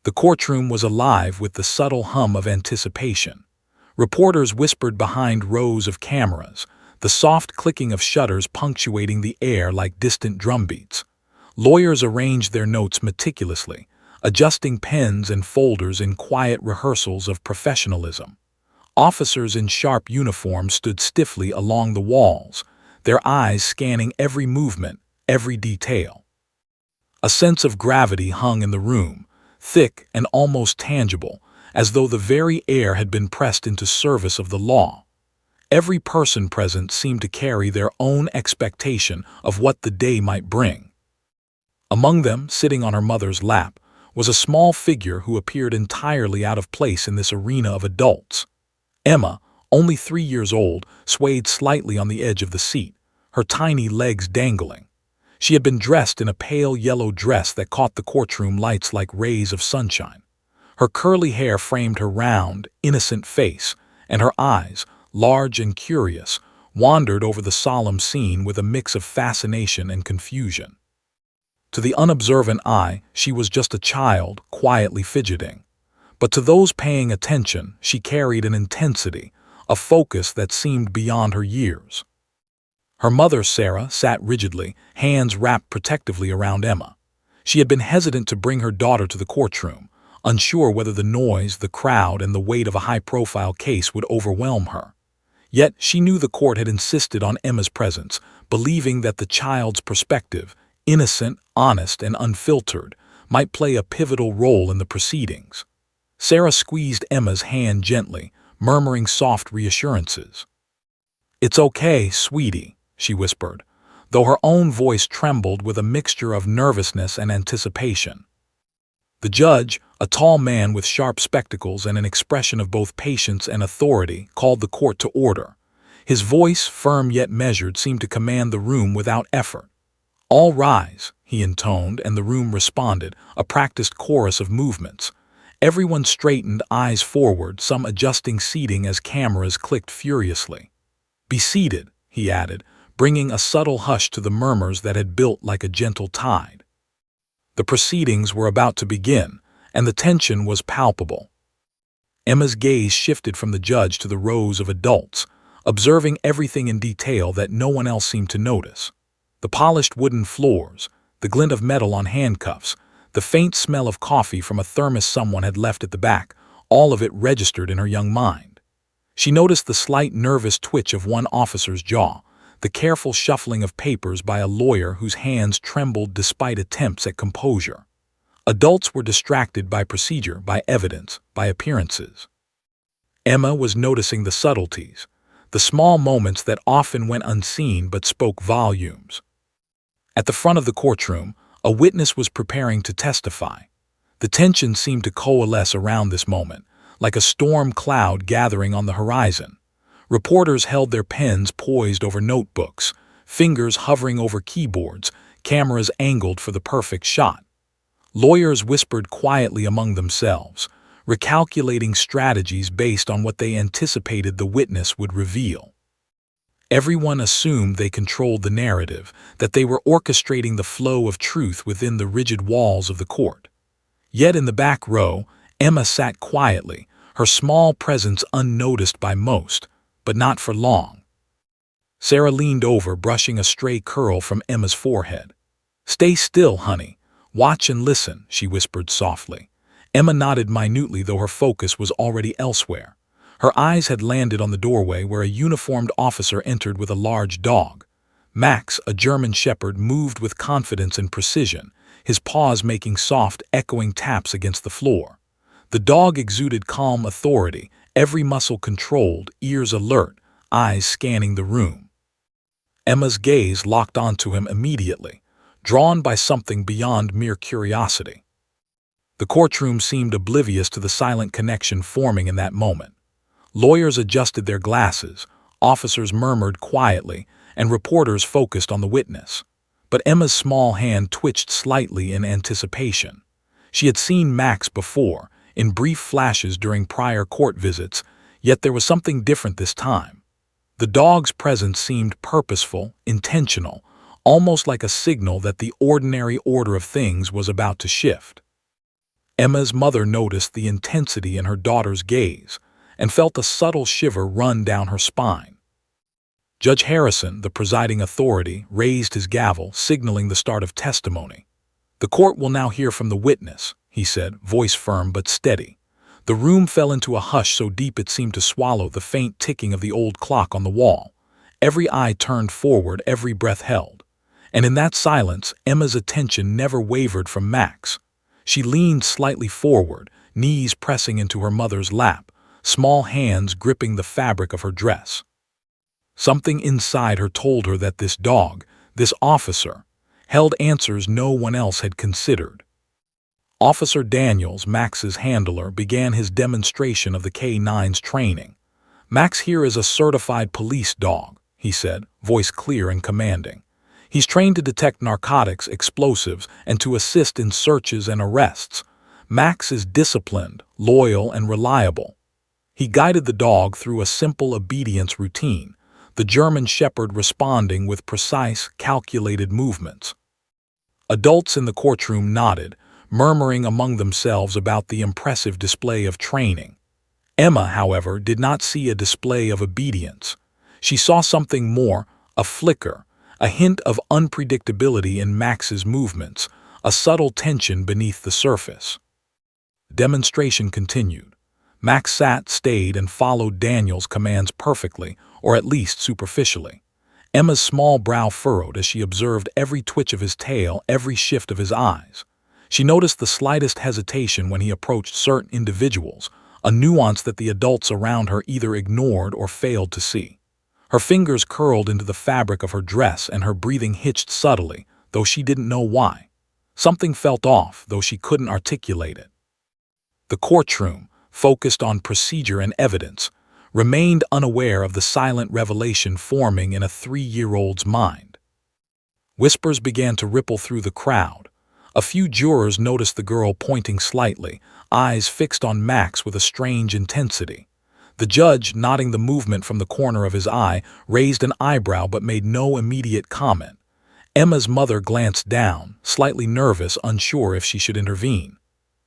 The courtroom was alive with the subtle hum of anticipation. Reporters whispered behind rows of cameras, the soft clicking of shutters punctuating the air like distant drumbeats. Lawyers arranged their notes meticulously, adjusting pens and folders in quiet rehearsals of professionalism. Officers in sharp uniforms stood stiffly along the walls, their eyes scanning every movement, every detail. A sense of gravity hung in the room, thick and almost tangible, as though the very air had been pressed into service of the law. Every person present seemed to carry their own expectation of what the day might bring. Among them, sitting on her mother's lap, was a small figure who appeared entirely out of place in this arena of adults. Emma, only 3 years old, swayed slightly on the edge of the seat, her tiny legs dangling. She had been dressed in a pale yellow dress that caught the courtroom lights like rays of sunshine. Her curly hair framed her round, innocent face, and her eyes, large and curious, wandered over the solemn scene with a mix of fascination and confusion. To the unobservant eye, she was just a child, quietly fidgeting. But to those paying attention, she carried an intensity, a focus that seemed beyond her years. Her mother, Sarah, sat rigidly, hands wrapped protectively around Emma. She had been hesitant to bring her daughter to the courtroom, unsure whether the noise, the crowd, and the weight of a high-profile case would overwhelm her. Yet she knew the court had insisted on Emma's presence, believing that the child's perspective, innocent, honest, and unfiltered, might play a pivotal role in the proceedings. Sarah squeezed Emma's hand gently, murmuring soft reassurances. "It's okay, sweetie," she whispered, though her own voice trembled with a mixture of nervousness and anticipation. The judge, a tall man with sharp spectacles and an expression of both patience and authority, called the court to order. His voice, firm yet measured, seemed to command the room without effort. "All rise," he intoned, and the room responded, a practiced chorus of movements. Everyone straightened, eyes forward, some adjusting seating as cameras clicked furiously. "Be seated," he added, bringing a subtle hush to the murmurs that had built like a gentle tide. The proceedings were about to begin, and the tension was palpable. Emma's gaze shifted from the judge to the rows of adults, observing everything in detail that no one else seemed to notice. The polished wooden floors, the glint of metal on handcuffs, the faint smell of coffee from a thermos someone had left at the back, all of it registered in her young mind. She noticed the slight nervous twitch of one officer's jaw, the careful shuffling of papers by a lawyer whose hands trembled despite attempts at composure. Adults were distracted by procedure, by evidence, by appearances. Emma was noticing the subtleties, the small moments that often went unseen but spoke volumes. At the front of the courtroom, a witness was preparing to testify. The tension seemed to coalesce around this moment, like a storm cloud gathering on the horizon. Reporters held their pens poised over notebooks, fingers hovering over keyboards, cameras angled for the perfect shot. Lawyers whispered quietly among themselves, recalculating strategies based on what they anticipated the witness would reveal. Everyone assumed they controlled the narrative, that they were orchestrating the flow of truth within the rigid walls of the court. Yet in the back row, Emma sat quietly, her small presence unnoticed by most, but not for long. Sarah leaned over, brushing a stray curl from Emma's forehead. "Stay still, honey. Watch and listen," she whispered softly. Emma nodded minutely, though her focus was already elsewhere. Her eyes had landed on the doorway where a uniformed officer entered with a large dog. Max, a German shepherd, moved with confidence and precision, his paws making soft, echoing taps against the floor. The dog exuded calm authority, every muscle controlled, ears alert, eyes scanning the room. Emma's gaze locked onto him immediately, drawn by something beyond mere curiosity. The courtroom seemed oblivious to the silent connection forming in that moment. Lawyers adjusted their glasses, officers murmured quietly, and reporters focused on the witness. But Emma's small hand twitched slightly in anticipation. She had seen Max before, in brief flashes during prior court visits, yet there was something different this time. The dog's presence seemed purposeful, intentional, almost like a signal that the ordinary order of things was about to shift. Emma's mother noticed the intensity in her daughter's gaze and felt a subtle shiver run down her spine. Judge Harrison, the presiding authority, raised his gavel, signaling the start of testimony. "The court will now hear from the witness," he said, voice firm but steady. The room fell into a hush so deep it seemed to swallow the faint ticking of the old clock on the wall. Every eye turned forward, every breath held. And in that silence, Emma's attention never wavered from Max. She leaned slightly forward, knees pressing into her mother's lap, small hands gripping the fabric of her dress. Something inside her told her that this dog, this officer, held answers no one else had considered. Officer Daniels, Max's handler, began his demonstration of the K-9's training. "Max here is a certified police dog," he said, voice clear and commanding. "He's trained to detect narcotics, explosives, and to assist in searches and arrests. Max is disciplined, loyal, and reliable." He guided the dog through a simple obedience routine, the German Shepherd responding with precise, calculated movements. Adults in the courtroom nodded, murmuring among themselves about the impressive display of training. Emma, however, did not see a display of obedience. She saw something more, a flicker, a hint of unpredictability in Max's movements, a subtle tension beneath the surface. The demonstration continued. Max sat, stayed, and followed Daniel's commands perfectly, or at least superficially. Emma's small brow furrowed as she observed every twitch of his tail, every shift of his eyes. She noticed the slightest hesitation when he approached certain individuals, a nuance that the adults around her either ignored or failed to see. Her fingers curled into the fabric of her dress and her breathing hitched subtly, though she didn't know why. Something felt off, though she couldn't articulate it. The courtroom, focused on procedure and evidence, remained unaware of the silent revelation forming in a 3-year-old's mind. Whispers began to ripple through the crowd. A few jurors noticed the girl pointing slightly, eyes fixed on Max with a strange intensity. The judge, noting the movement from the corner of his eye, raised an eyebrow but made no immediate comment. Emma's mother glanced down, slightly nervous, unsure if she should intervene.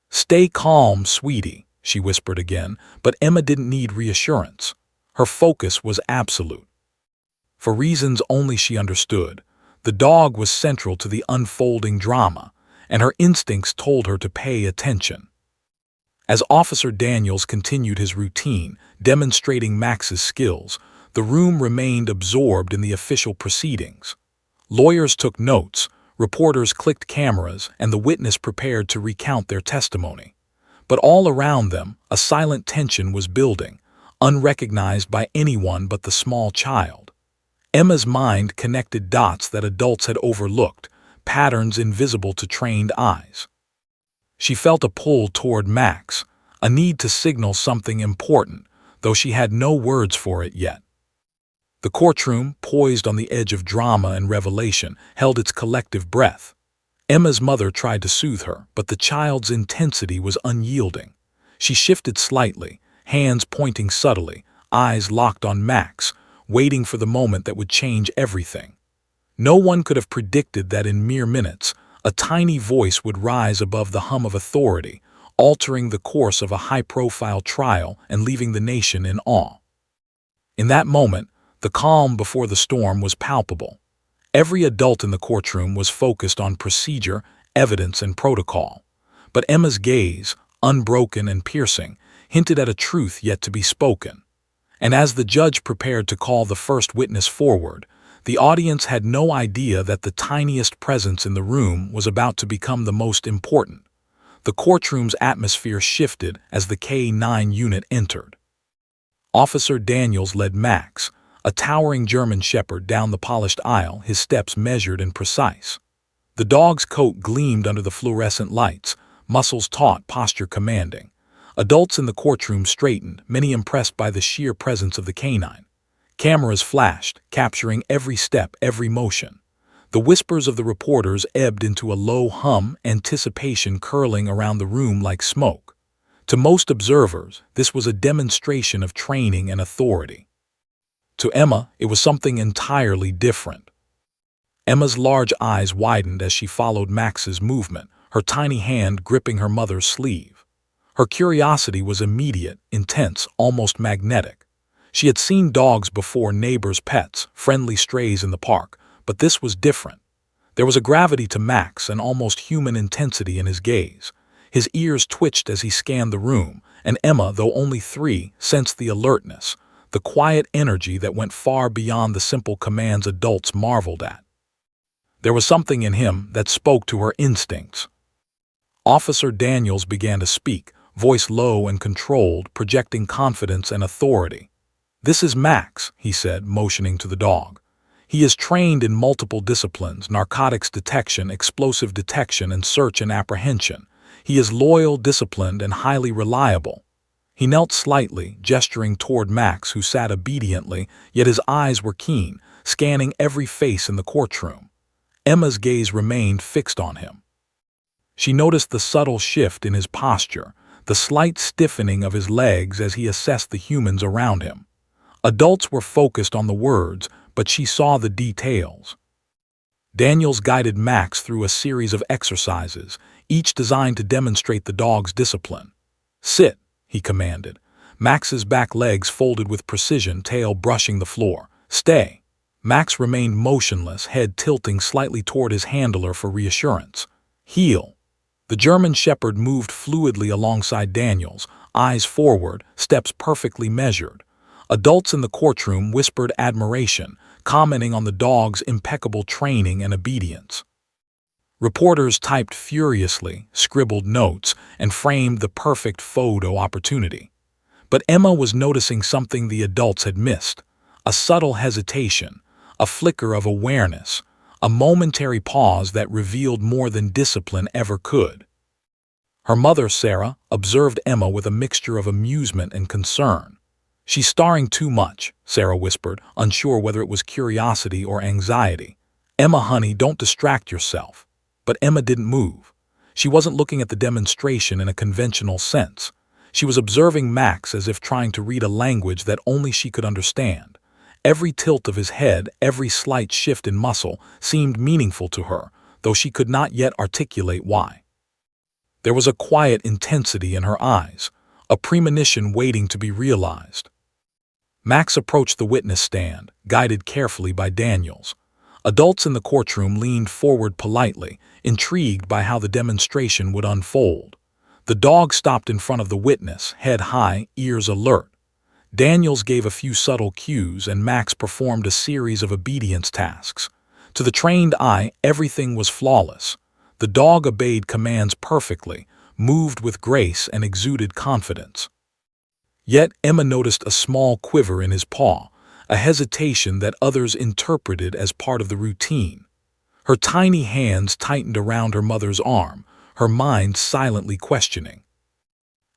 "Stay calm, sweetie," she whispered again, but Emma didn't need reassurance. Her focus was absolute. For reasons only she understood, the dog was central to the unfolding drama, and her instincts told her to pay attention. As Officer Daniels continued his routine, demonstrating Max's skills, the room remained absorbed in the official proceedings. Lawyers took notes, reporters clicked cameras, and the witness prepared to recount their testimony. But all around them, a silent tension was building, unrecognized by anyone but the small child. Emma's mind connected dots that adults had overlooked, patterns invisible to trained eyes. She felt a pull toward Max, a need to signal something important, though she had no words for it yet. The courtroom, poised on the edge of drama and revelation, held its collective breath. Emma's mother tried to soothe her, but the child's intensity was unyielding. She shifted slightly, hands pointing subtly, eyes locked on Max, waiting for the moment that would change everything. No one could have predicted that in mere minutes, a tiny voice would rise above the hum of authority, altering the course of a high-profile trial and leaving the nation in awe. In that moment, the calm before the storm was palpable. Every adult in the courtroom was focused on procedure, evidence, and protocol. But Emma's gaze, unbroken and piercing, hinted at a truth yet to be spoken. And as the judge prepared to call the first witness forward, the audience had no idea that the tiniest presence in the room was about to become the most important. The courtroom's atmosphere shifted as the K-9 unit entered. Officer Daniels led Max, a towering German Shepherd, down the polished aisle, his steps measured and precise. The dog's coat gleamed under the fluorescent lights, muscles taut, posture commanding. Adults in the courtroom straightened, many impressed by the sheer presence of the canine. Cameras flashed, capturing every step, every motion. The whispers of the reporters ebbed into a low hum, anticipation curling around the room like smoke. To most observers, this was a demonstration of training and authority. To Emma, it was something entirely different. Emma's large eyes widened as she followed Max's movement, her tiny hand gripping her mother's sleeve. Her curiosity was immediate, intense, almost magnetic. She had seen dogs before, neighbors' pets, friendly strays in the park, but this was different. There was a gravity to Max, an almost human intensity in his gaze. His ears twitched as he scanned the room, and Emma, though only 3, sensed the alertness, the quiet energy that went far beyond the simple commands adults marveled at. There was something in him that spoke to her instincts. Officer Daniels began to speak, voice low and controlled, projecting confidence and authority. "This is Max," he said, motioning to the dog. "He is trained in multiple disciplines: narcotics detection, explosive detection, and search and apprehension. He is loyal, disciplined, and highly reliable." He knelt slightly, gesturing toward Max, who sat obediently, yet his eyes were keen, scanning every face in the courtroom. Emma's gaze remained fixed on him. She noticed the subtle shift in his posture, the slight stiffening of his legs as he assessed the humans around him. Adults were focused on the words, but she saw the details. Daniels guided Max through a series of exercises, each designed to demonstrate the dog's discipline. "Sit," he commanded. Max's back legs folded with precision, tail brushing the floor. "Stay." Max remained motionless, head tilting slightly toward his handler for reassurance. "Heel." The German Shepherd moved fluidly alongside Daniels, eyes forward, steps perfectly measured. Adults in the courtroom whispered admiration, commenting on the dog's impeccable training and obedience. Reporters typed furiously, scribbled notes, and framed the perfect photo opportunity. But Emma was noticing something the adults had missed: a subtle hesitation, a flicker of awareness, a momentary pause that revealed more than discipline ever could. Her mother, Sarah, observed Emma with a mixture of amusement and concern. "She's starring too much," Sarah whispered, unsure whether it was curiosity or anxiety. "Emma, honey, don't distract yourself." But Emma didn't move. She wasn't looking at the demonstration in a conventional sense. She was observing Max as if trying to read a language that only she could understand. Every tilt of his head, every slight shift in muscle, seemed meaningful to her, though she could not yet articulate why. There was a quiet intensity in her eyes, a premonition waiting to be realized. Max approached the witness stand, guided carefully by Daniels. Adults in the courtroom leaned forward politely, intrigued by how the demonstration would unfold. The dog stopped in front of the witness, head high, ears alert. Daniels gave a few subtle cues, and Max performed a series of obedience tasks. To the trained eye, everything was flawless. The dog obeyed commands perfectly, moved with grace, and exuded confidence. Yet Emma noticed a small quiver in his paw, a hesitation that others interpreted as part of the routine. Her tiny hands tightened around her mother's arm, her mind silently questioning.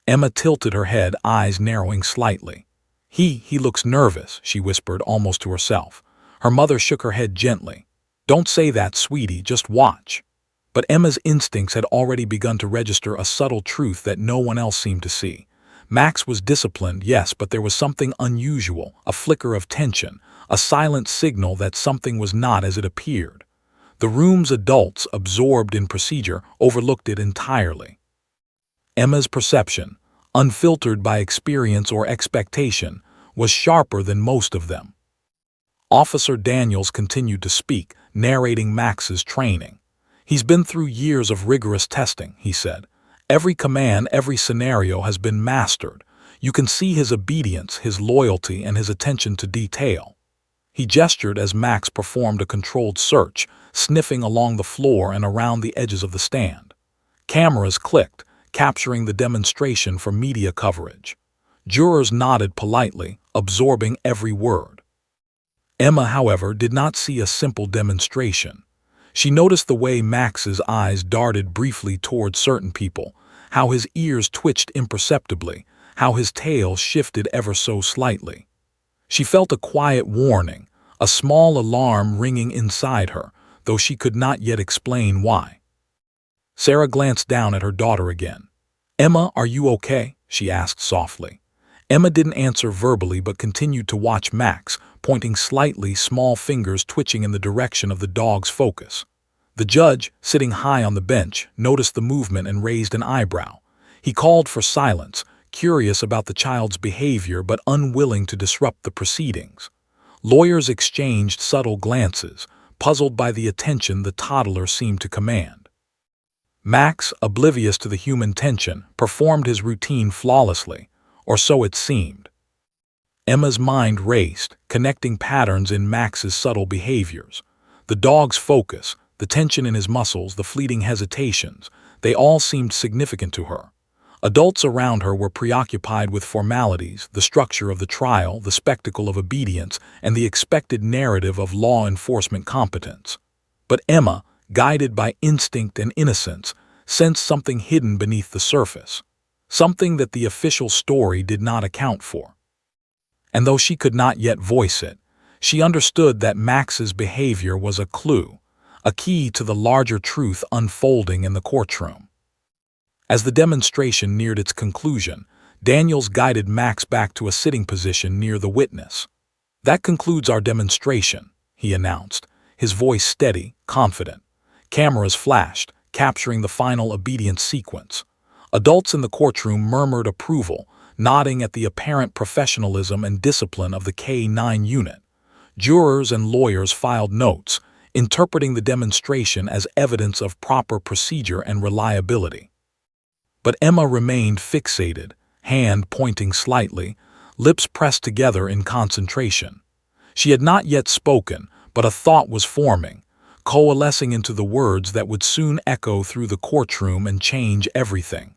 Emma tilted her head, eyes narrowing slightly. He looks nervous," she whispered almost to herself. Her mother shook her head gently. "Don't say that, sweetie, just watch." But Emma's instincts had already begun to register a subtle truth that no one else seemed to see. Max was disciplined, yes, but there was something unusual, a flicker of tension, a silent signal that something was not as it appeared. The room's adults, absorbed in procedure, overlooked it entirely. Emma's perception, unfiltered by experience or expectation, was sharper than most of them. Officer Daniels continued to speak, narrating Max's training. "He's been through years of rigorous testing," he said. "Every command, every scenario has been mastered. You can see his obedience, his loyalty, and his attention to detail." He gestured as Max performed a controlled search, sniffing along the floor and around the edges of the stand. Cameras clicked, capturing the demonstration for media coverage. Jurors nodded politely, absorbing every word. Emma, however, did not see a simple demonstration. She noticed the way Max's eyes darted briefly toward certain people, how his ears twitched imperceptibly, how his tail shifted ever so slightly. She felt a quiet warning, a small alarm ringing inside her, though she could not yet explain why. Sarah glanced down at her daughter again. "Emma, are you okay?" she asked softly. Emma didn't answer verbally but continued to watch Max, pointing slightly, small fingers twitching in the direction of the dog's focus. The judge, sitting high on the bench, noticed the movement and raised an eyebrow. He called for silence, curious about the child's behavior but unwilling to disrupt the proceedings. Lawyers exchanged subtle glances, puzzled by the attention the toddler seemed to command. Max, oblivious to the human tension, performed his routine flawlessly, or so it seemed. Emma's mind raced, connecting patterns in Max's subtle behaviors. The dog's focus, the tension in his muscles, the fleeting hesitations, they all seemed significant to her. Adults around her were preoccupied with formalities, the structure of the trial, the spectacle of obedience, and the expected narrative of law enforcement competence. But Emma, guided by instinct and innocence, sensed something hidden beneath the surface, something that the official story did not account for. And though she could not yet voice it, she understood that Max's behavior was a clue, a key to the larger truth unfolding in the courtroom. As the demonstration neared its conclusion, Daniels guided Max back to a sitting position near the witness. "That concludes our demonstration," he announced, his voice steady, confident. Cameras flashed, capturing the final obedience sequence. Adults in the courtroom murmured approval, nodding at the apparent professionalism and discipline of the K-9 unit. Jurors and lawyers filed notes, interpreting the demonstration as evidence of proper procedure and reliability. But Emma remained fixated, hand pointing slightly, lips pressed together in concentration. She had not yet spoken, but a thought was forming, coalescing into the words that would soon echo through the courtroom and change everything.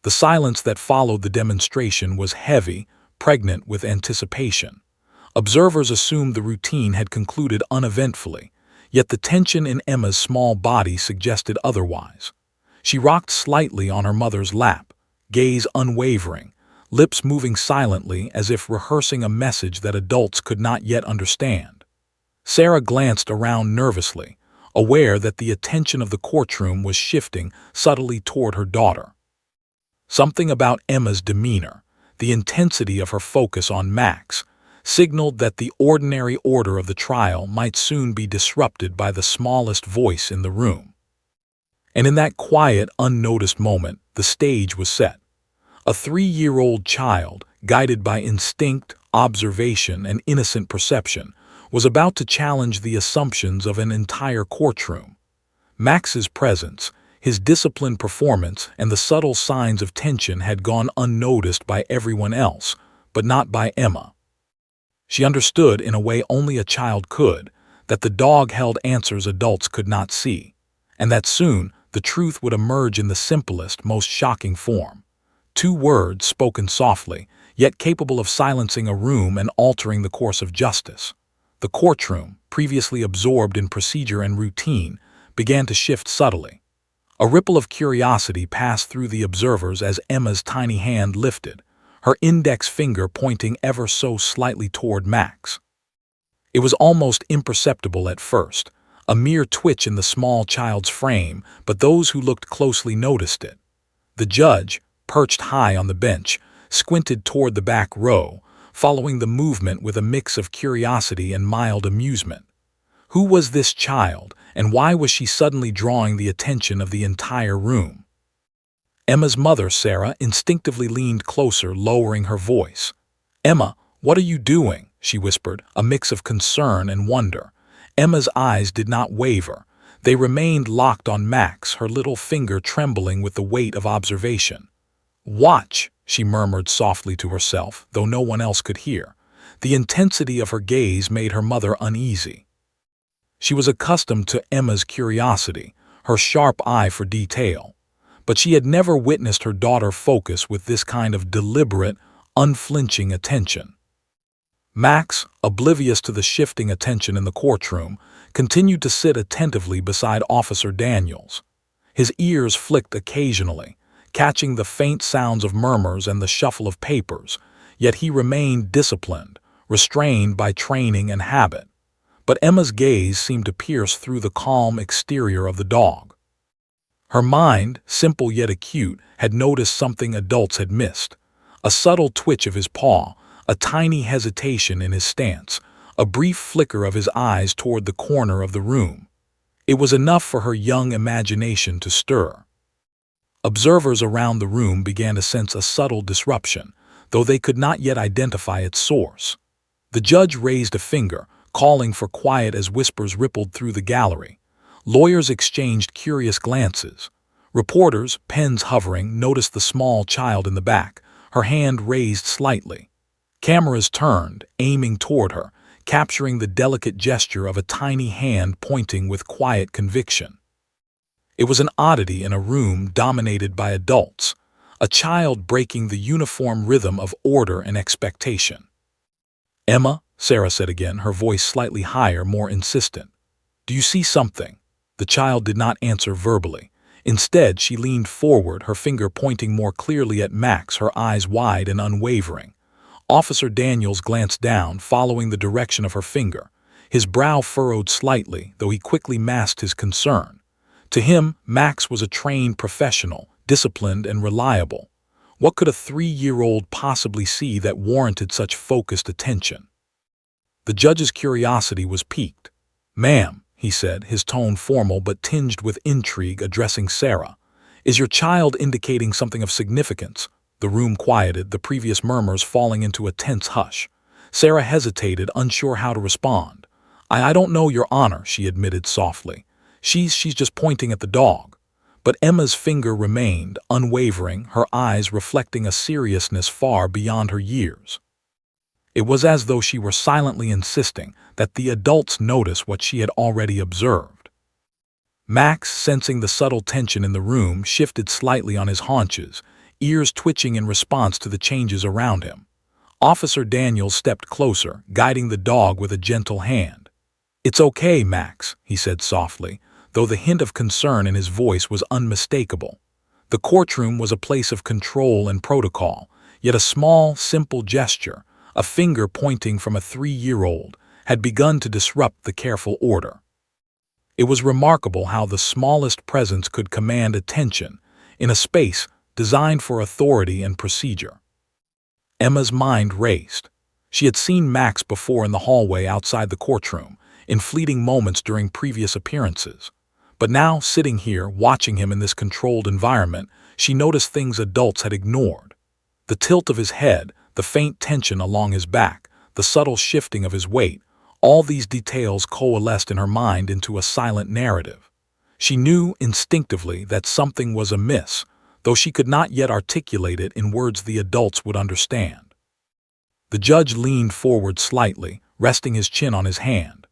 The silence that followed the demonstration was heavy, pregnant with anticipation. Observers assumed the routine had concluded uneventfully, yet the tension in Emma's small body suggested otherwise. She rocked slightly on her mother's lap, gaze unwavering, lips moving silently as if rehearsing a message that adults could not yet understand. Sarah glanced around nervously, aware that the attention of the courtroom was shifting subtly toward her daughter. Something about Emma's demeanor, the intensity of her focus on Max, signaled that the ordinary order of the trial might soon be disrupted by the smallest voice in the room. And in that quiet, unnoticed moment, the stage was set. A 3-year-old child, guided by instinct, observation, and innocent perception, was about to challenge the assumptions of an entire courtroom. Max's presence, his disciplined performance, and the subtle signs of tension had gone unnoticed by everyone else, but not by Emma. She understood in a way only a child could, that the dog held answers adults could not see, and that soon the truth would emerge in the simplest, most shocking form. 2 words spoken softly, yet capable of silencing a room and altering the course of justice. The courtroom, previously absorbed in procedure and routine, began to shift subtly. A ripple of curiosity passed through the observers as Emma's tiny hand lifted, her index finger pointing ever so slightly toward Max. It was almost imperceptible at first, a mere twitch in the small child's frame, but those who looked closely noticed it. The judge, perched high on the bench, squinted toward the back row, following the movement with a mix of curiosity and mild amusement. Who was this child, and why was she suddenly drawing the attention of the entire room? Emma's mother, Sarah, instinctively leaned closer, lowering her voice. "Emma, what are you doing?" she whispered, a mix of concern and wonder. Emma's eyes did not waver. They remained locked on Max, her little finger trembling with the weight of observation. "Watch," she murmured softly to herself, though no one else could hear. The intensity of her gaze made her mother uneasy. She was accustomed to Emma's curiosity, her sharp eye for detail, but she had never witnessed her daughter focus with this kind of deliberate, unflinching attention. Max, oblivious to the shifting attention in the courtroom, continued to sit attentively beside Officer Daniels. His ears flicked occasionally, catching the faint sounds of murmurs and the shuffle of papers, yet he remained disciplined, restrained by training and habit. But Emma's gaze seemed to pierce through the calm exterior of the dog. Her mind, simple yet acute, had noticed something adults had missed. A subtle twitch of his paw, a tiny hesitation in his stance, a brief flicker of his eyes toward the corner of the room. It was enough for her young imagination to stir. Observers around the room began to sense a subtle disruption, though they could not yet identify its source. The judge raised a finger, calling for quiet as whispers rippled through the gallery. Lawyers exchanged curious glances. Reporters, pens hovering, noticed the small child in the back, her hand raised slightly. Cameras turned, aiming toward her, capturing the delicate gesture of a tiny hand pointing with quiet conviction. It was an oddity in a room dominated by adults, a child breaking the uniform rhythm of order and expectation. "Emma," Sarah said again, her voice slightly higher, more insistent. "Do you see something?" The child did not answer verbally. Instead, she leaned forward, her finger pointing more clearly at Max, her eyes wide and unwavering. Officer Daniels glanced down, following the direction of her finger. His brow furrowed slightly, though he quickly masked his concern. To him, Max was a trained professional, disciplined and reliable. What could a 3-year-old possibly see that warranted such focused attention? The judge's curiosity was piqued. "Ma'am," he said, his tone formal but tinged with intrigue, addressing Sarah, "is your child indicating something of significance?" The room quieted, the previous murmurs falling into a tense hush. Sarah hesitated, unsure how to respond. I don't know, Your Honor," she admitted softly. She's just pointing at the dog." But Emma's finger remained, unwavering, her eyes reflecting a seriousness far beyond her years. It was as though she were silently insisting that the adults notice what she had already observed. Max, sensing the subtle tension in the room, shifted slightly on his haunches, ears twitching in response to the changes around him. Officer Daniels stepped closer, guiding the dog with a gentle hand. "It's okay, Max," he said softly, though the hint of concern in his voice was unmistakable. The courtroom was a place of control and protocol, yet a small, simple gesture, a finger pointing from a 3-year-old, had begun to disrupt the careful order. It was remarkable how the smallest presence could command attention in a space designed for authority and procedure. Emma's mind raced. She had seen Max before in the hallway outside the courtroom, in fleeting moments during previous appearances. But now, sitting here, watching him in this controlled environment, she noticed things adults had ignored. The tilt of his head, the faint tension along his back, the subtle shifting of his weight, all these details coalesced in her mind into a silent narrative. She knew instinctively that something was amiss, though she could not yet articulate it in words the adults would understand. The judge leaned forward slightly, resting his chin on his hand.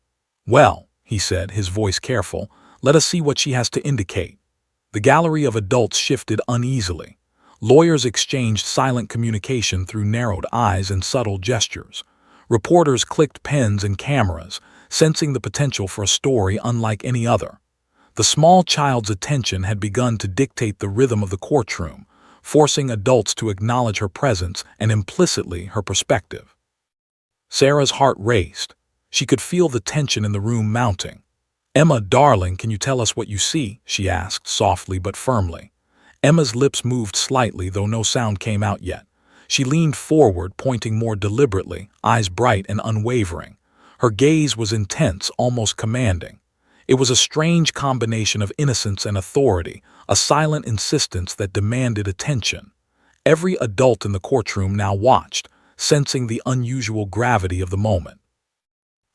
"Well," he said, his voice careful, "let us see what she has to indicate." The gallery of adults shifted uneasily. Lawyers exchanged silent communication through narrowed eyes and subtle gestures. Reporters clicked pens and cameras, sensing the potential for a story unlike any other. The small child's attention had begun to dictate the rhythm of the courtroom, forcing adults to acknowledge her presence and implicitly her perspective. Sarah's heart raced. She could feel the tension in the room mounting. "Emma, darling, can you tell us what you see?" she asked, softly but firmly. Emma's lips moved slightly, though no sound came out yet. She leaned forward, pointing more deliberately, eyes bright and unwavering. Her gaze was intense, almost commanding. It was a strange combination of innocence and authority, a silent insistence that demanded attention. Every adult in the courtroom now watched, sensing the unusual gravity of the moment.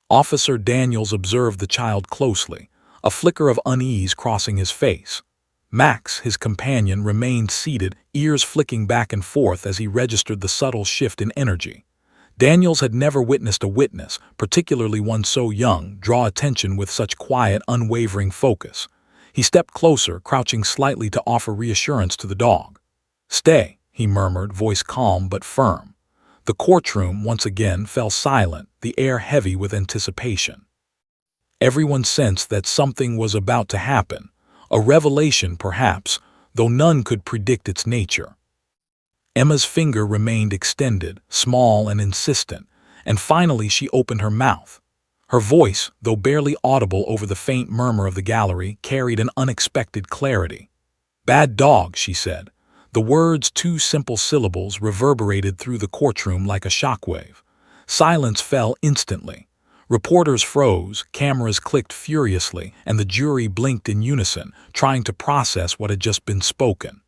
Officer Daniels observed the child closely, a flicker of unease crossing his face. Max, his companion, remained seated, ears flicking back and forth as he registered the subtle shift in energy. Daniels had never witnessed a witness, particularly one so young, draw attention with such quiet, unwavering focus. He stepped closer, crouching slightly to offer reassurance to the dog. "Stay," he murmured, voice calm but firm. The courtroom, once again, fell silent, the air heavy with anticipation. Everyone sensed that something was about to happen, a revelation perhaps, though none could predict its nature. Emma's finger remained extended, small and insistent, and finally she opened her mouth. Her voice, though barely audible over the faint murmur of the gallery, carried an unexpected clarity. "Bad dog," she said. The words, 2 simple syllables, reverberated through the courtroom like a shockwave. Silence fell instantly. Reporters froze, cameras clicked furiously, and the jury blinked in unison, trying to process what had just been spoken.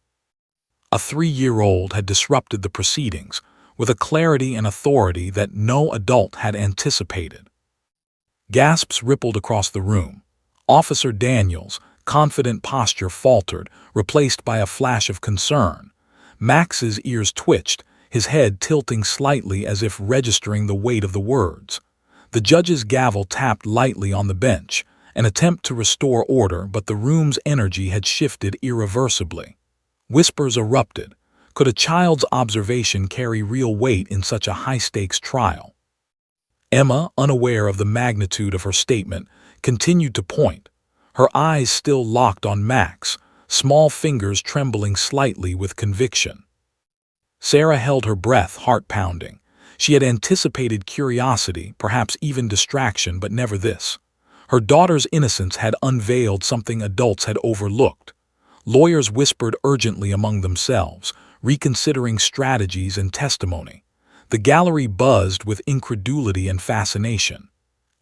A 3-year-old had disrupted the proceedings, with a clarity and authority that no adult had anticipated. Gasps rippled across the room. Officer Daniels' confident posture faltered, replaced by a flash of concern. Max's ears twitched, his head tilting slightly as if registering the weight of the words. The judge's gavel tapped lightly on the bench, an attempt to restore order, but the room's energy had shifted irreversibly. Whispers erupted. Could a child's observation carry real weight in such a high-stakes trial? Emma, unaware of the magnitude of her statement, continued to point, her eyes still locked on Max, small fingers trembling slightly with conviction. Sarah held her breath, heart pounding. She had anticipated curiosity, perhaps even distraction, but never this. Her daughter's innocence had unveiled something adults had overlooked. Lawyers whispered urgently among themselves, reconsidering strategies and testimony. The gallery buzzed with incredulity and fascination.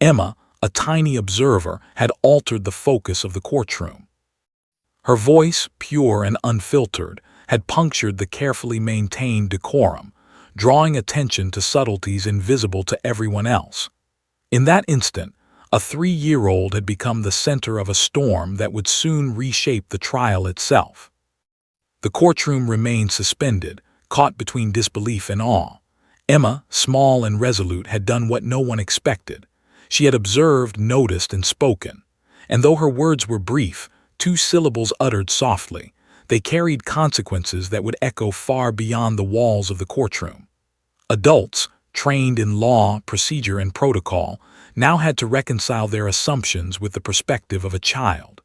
Emma, a tiny observer, had altered the focus of the courtroom. Her voice, pure and unfiltered, had punctured the carefully maintained decorum, drawing attention to subtleties invisible to everyone else. In that instant, a 3-year-old had become the center of a storm that would soon reshape the trial itself. The courtroom remained suspended, caught between disbelief and awe. Emma, small and resolute, had done what no one expected. She had observed, noticed, and spoken. And though her words were brief, 2 syllables uttered softly, they carried consequences that would echo far beyond the walls of the courtroom. Adults, trained in law, procedure, and protocol, now had to reconcile their assumptions with the perspective of a child.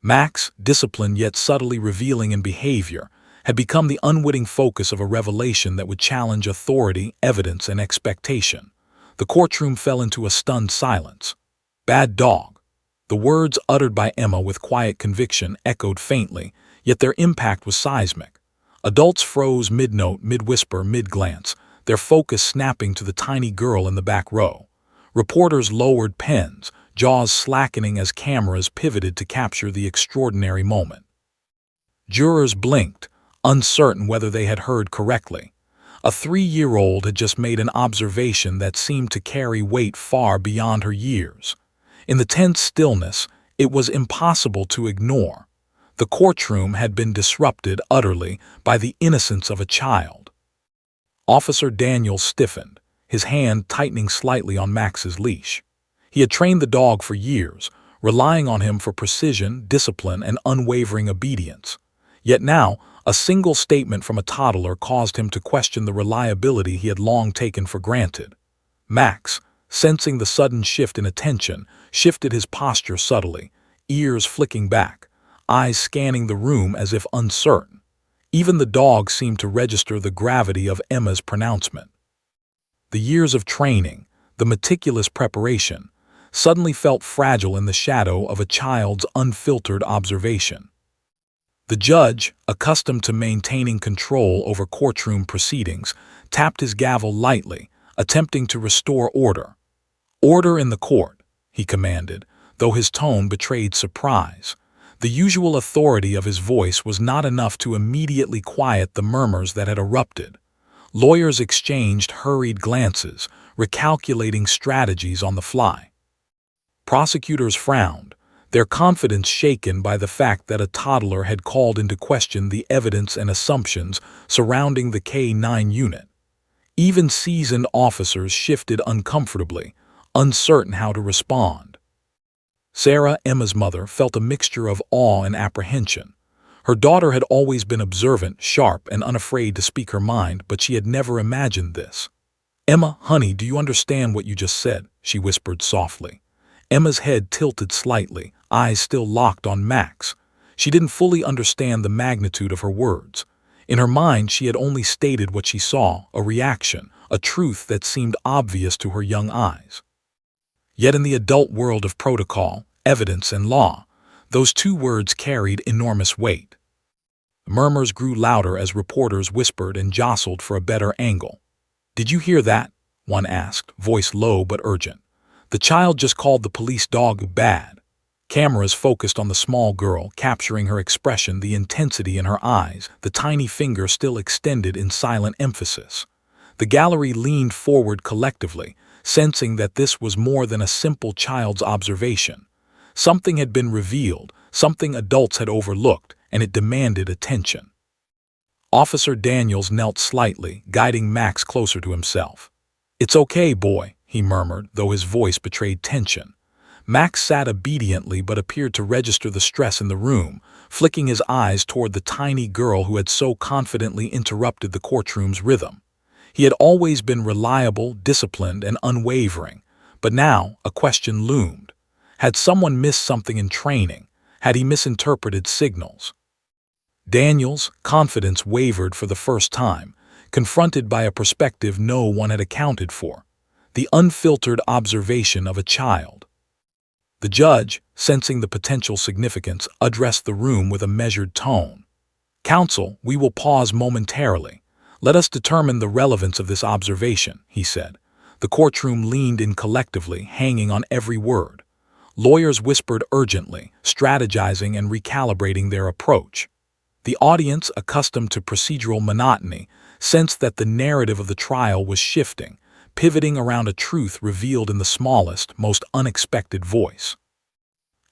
Max, disciplined yet subtly revealing in behavior, had become the unwitting focus of a revelation that would challenge authority, evidence, and expectation. The courtroom fell into a stunned silence. "Bad dog." The words uttered by Emma with quiet conviction echoed faintly, yet their impact was seismic. Adults froze mid-note, mid-whisper, mid-glance, their focus snapping to the tiny girl in the back row. Reporters lowered pens, jaws slackening as cameras pivoted to capture the extraordinary moment. Jurors blinked, uncertain whether they had heard correctly. A 3-year-old had just made an observation that seemed to carry weight far beyond her years. In the tense stillness, it was impossible to ignore. The courtroom had been disrupted utterly by the innocence of a child. Officer Daniels stiffened, his hand tightening slightly on Max's leash. He had trained the dog for years, relying on him for precision, discipline, and unwavering obedience. Yet now, a single statement from a toddler caused him to question the reliability he had long taken for granted. Max, sensing the sudden shift in attention, shifted his posture subtly, ears flicking back, eyes scanning the room as if uncertain. Even the dog seemed to register the gravity of Emma's pronouncement. The years of training, the meticulous preparation, suddenly felt fragile in the shadow of a child's unfiltered observation. The judge, accustomed to maintaining control over courtroom proceedings, tapped his gavel lightly, attempting to restore order. "Order in the court," he commanded, though his tone betrayed surprise. The usual authority of his voice was not enough to immediately quiet the murmurs that had erupted. Lawyers exchanged hurried glances, recalculating strategies on the fly. Prosecutors frowned, their confidence shaken by the fact that a toddler had called into question the evidence and assumptions surrounding the K-9 unit. Even seasoned officers shifted uncomfortably, uncertain how to respond. Sarah, Emma's mother, felt a mixture of awe and apprehension. Her daughter had always been observant, sharp, and unafraid to speak her mind, but she had never imagined this. "Emma, honey, do you understand what you just said?" she whispered softly. Emma's head tilted slightly, eyes still locked on Max. She didn't fully understand the magnitude of her words. In her mind, she had only stated what she saw, a reaction, a truth that seemed obvious to her young eyes. Yet in the adult world of protocol, evidence, and law, those 2 words carried enormous weight. Murmurs grew louder as reporters whispered and jostled for a better angle. "Did you hear that?" one asked, voice low but urgent. The child just called the police dog bad. Cameras focused on the small girl, capturing her expression, the intensity in her eyes, the tiny finger still extended in silent emphasis. The gallery leaned forward collectively, sensing that this was more than a simple child's observation. Something had been revealed, something adults had overlooked, and it demanded attention. Officer Daniels knelt slightly, guiding Max closer to himself. "It's okay, boy," he murmured, though his voice betrayed tension. Max sat obediently but appeared to register the stress in the room, flicking his eyes toward the tiny girl who had so confidently interrupted the courtroom's rhythm. He had always been reliable, disciplined, and unwavering, but now a question loomed. Had someone missed something in training? Had he misinterpreted signals? Daniel's confidence wavered for the first time, confronted by a perspective no one had accounted for: the unfiltered observation of a child. The judge, sensing the potential significance, addressed the room with a measured tone. "Counsel, we will pause momentarily. Let us determine the relevance of this observation," he said. The courtroom leaned in collectively, hanging on every word. Lawyers whispered urgently, strategizing and recalibrating their approach. The audience, accustomed to procedural monotony, sensed that the narrative of the trial was shifting, pivoting around a truth revealed in the smallest, most unexpected voice.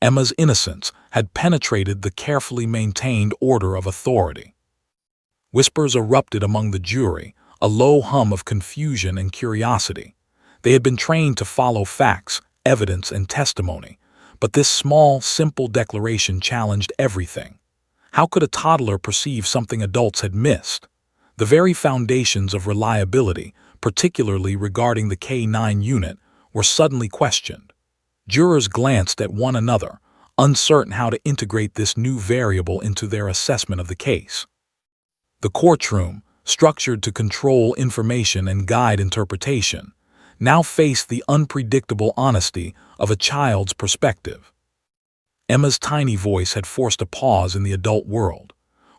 Emma's innocence had penetrated the carefully maintained order of authority. Whispers erupted among the jury, a low hum of confusion and curiosity. They had been trained to follow facts, evidence, and testimony, but this small, simple declaration challenged everything. How could a toddler perceive something adults had missed? The very foundations of reliability, particularly regarding the K-9 unit, were suddenly questioned. Jurors glanced at one another, uncertain how to integrate this new variable into their assessment of the case. The courtroom, structured to control information and guide interpretation, now faced the unpredictable honesty of a child's perspective. Emma's tiny voice had forced a pause in the adult world.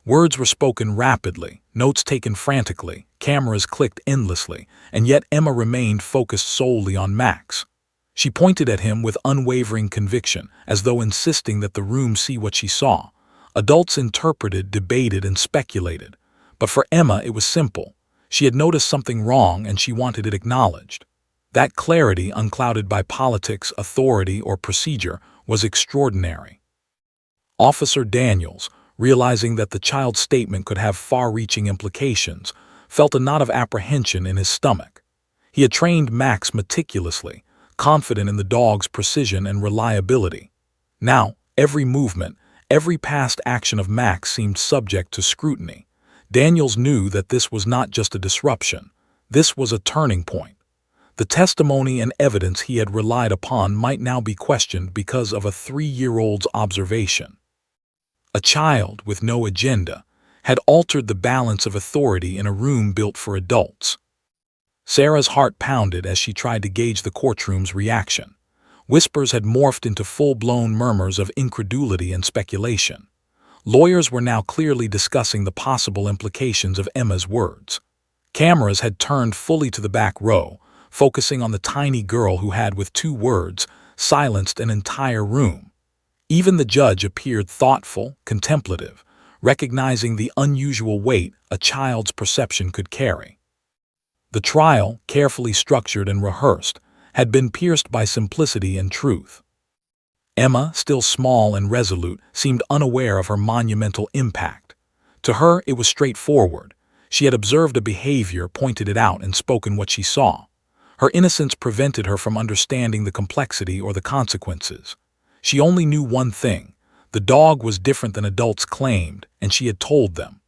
Words were spoken rapidly, notes taken frantically, cameras clicked endlessly, and yet Emma remained focused solely on Max. She pointed at him with unwavering conviction, as though insisting that the room see what she saw. Adults interpreted, debated, and speculated. But for Emma it was simple. She had noticed something wrong and she wanted it acknowledged. That clarity, unclouded by politics, authority, or procedure, was extraordinary. Officer Daniels, realizing that the child's statement could have far-reaching implications, felt a knot of apprehension in his stomach. He had trained Max meticulously, confident in the dog's precision and reliability. Now, every movement, every past action of Max seemed subject to scrutiny. Daniels knew that this was not just a disruption. This was a turning point. The testimony and evidence he had relied upon might now be questioned because of a 3-year-old's observation. A child with no agenda had altered the balance of authority in a room built for adults. Sarah's heart pounded as she tried to gauge the courtroom's reaction. Whispers had morphed into full-blown murmurs of incredulity and speculation. Lawyers were now clearly discussing the possible implications of Emma's words. Cameras had turned fully to the back row, focusing on the tiny girl who had, with 2 words, silenced an entire room. Even the judge appeared thoughtful, contemplative, recognizing the unusual weight a child's perception could carry. The trial, carefully structured and rehearsed, had been pierced by simplicity and truth. Emma, still small and resolute, seemed unaware of her monumental impact. To her, it was straightforward. She had observed a behavior, pointed it out, and spoken what she saw. Her innocence prevented her from understanding the complexity or the consequences. She only knew one thing: the dog was different than adults claimed, and she had told them.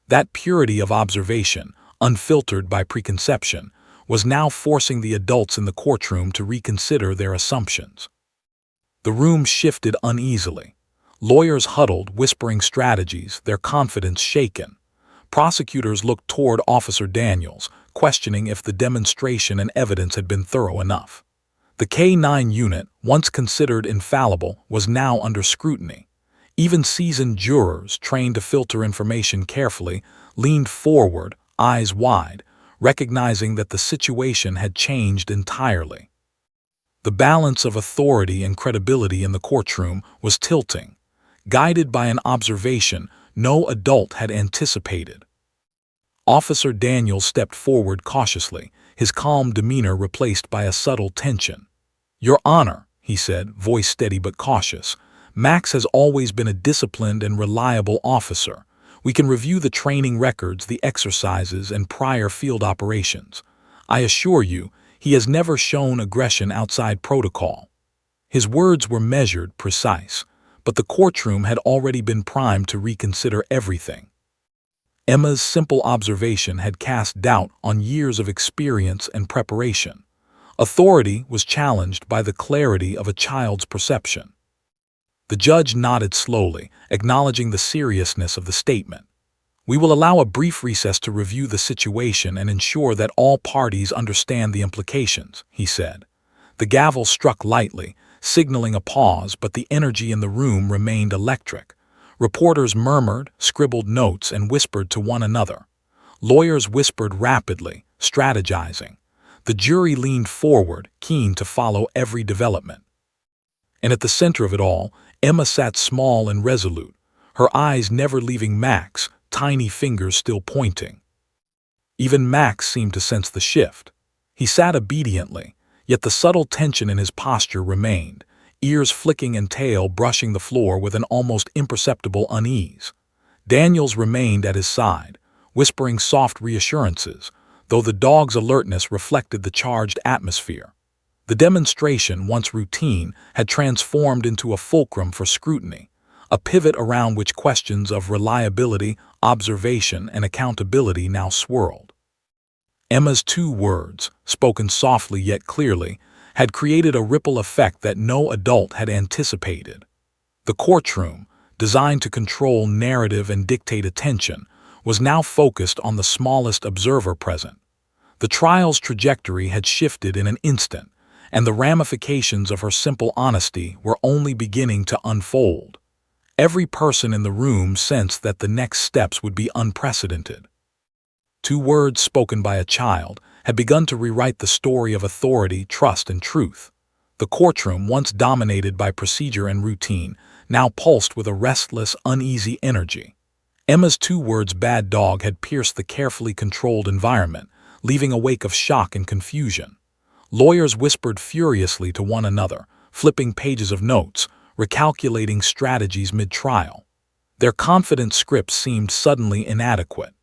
That purity of observation, unfiltered by preconception, was now forcing the adults in the courtroom to reconsider their assumptions. The room shifted uneasily. Lawyers huddled, whispering strategies, their confidence shaken. Prosecutors looked toward Officer Daniels, questioning if the demonstration and evidence had been thorough enough. The K-9 unit, once considered infallible, was now under scrutiny. Even seasoned jurors, trained to filter information carefully, leaned forward, eyes wide, recognizing that the situation had changed entirely. The balance of authority and credibility in the courtroom was tilting, guided by an observation no adult had anticipated. Officer Daniels stepped forward cautiously, his calm demeanor replaced by a subtle tension. "Your Honor," he said, voice steady but cautious, "Max has always been a disciplined and reliable officer. We can review the training records, the exercises, and prior field operations. I assure you, he has never shown aggression outside protocol." His words were measured, precise, but the courtroom had already been primed to reconsider everything. Emma's simple observation had cast doubt on years of experience and preparation. Authority was challenged by the clarity of a child's perception. The judge nodded slowly, acknowledging the seriousness of the statement. "We will allow a brief recess to review the situation and ensure that all parties understand the implications," he said. The gavel struck lightly, signaling a pause, but the energy in the room remained electric. Reporters murmured, scribbled notes, and whispered to one another. Lawyers whispered rapidly, strategizing. The jury leaned forward, keen to follow every development. And at the center of it all, Emma sat small and resolute, her eyes never leaving Max, tiny fingers still pointing. Even Max seemed to sense the shift. He sat obediently, yet the subtle tension in his posture remained, ears flicking and tail brushing the floor with an almost imperceptible unease. Daniels remained at his side, whispering soft reassurances, though the dog's alertness reflected the charged atmosphere. The demonstration, once routine, had transformed into a fulcrum for scrutiny, a pivot around which questions of reliability, observation, and accountability now swirled. Emma's 2 words, spoken softly yet clearly, had created a ripple effect that no adult had anticipated. The courtroom, designed to control narrative and dictate attention, was now focused on the smallest observer present. The trial's trajectory had shifted in an instant, and the ramifications of her simple honesty were only beginning to unfold. Every person in the room sensed that the next steps would be unprecedented. 2 words spoken by a child had begun to rewrite the story of authority, trust, and truth. The courtroom, once dominated by procedure and routine, now pulsed with a restless, uneasy energy. Emma's 2 words, "bad dog," had pierced the carefully controlled environment, leaving a wake of shock and confusion. Lawyers whispered furiously to one another, flipping pages of notes, recalculating strategies mid-trial. Their confident scripts seemed suddenly inadequate.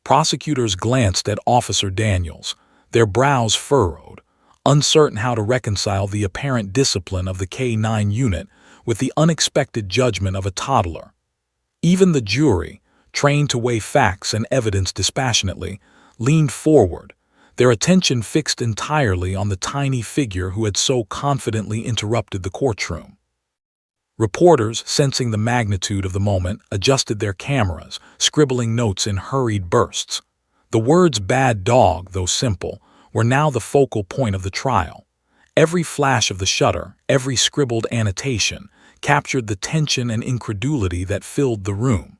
Prosecutors glanced at Officer Daniels, their brows furrowed, uncertain how to reconcile the apparent discipline of the K-9 unit with the unexpected judgment of a toddler. Even the jury, trained to weigh facts and evidence dispassionately, leaned forward, their attention fixed entirely on the tiny figure who had so confidently interrupted the courtroom. Reporters, sensing the magnitude of the moment, adjusted their cameras, scribbling notes in hurried bursts. The words "bad dog," though simple, were now the focal point of the trial. Every flash of the shutter, every scribbled annotation, captured the tension and incredulity that filled the room.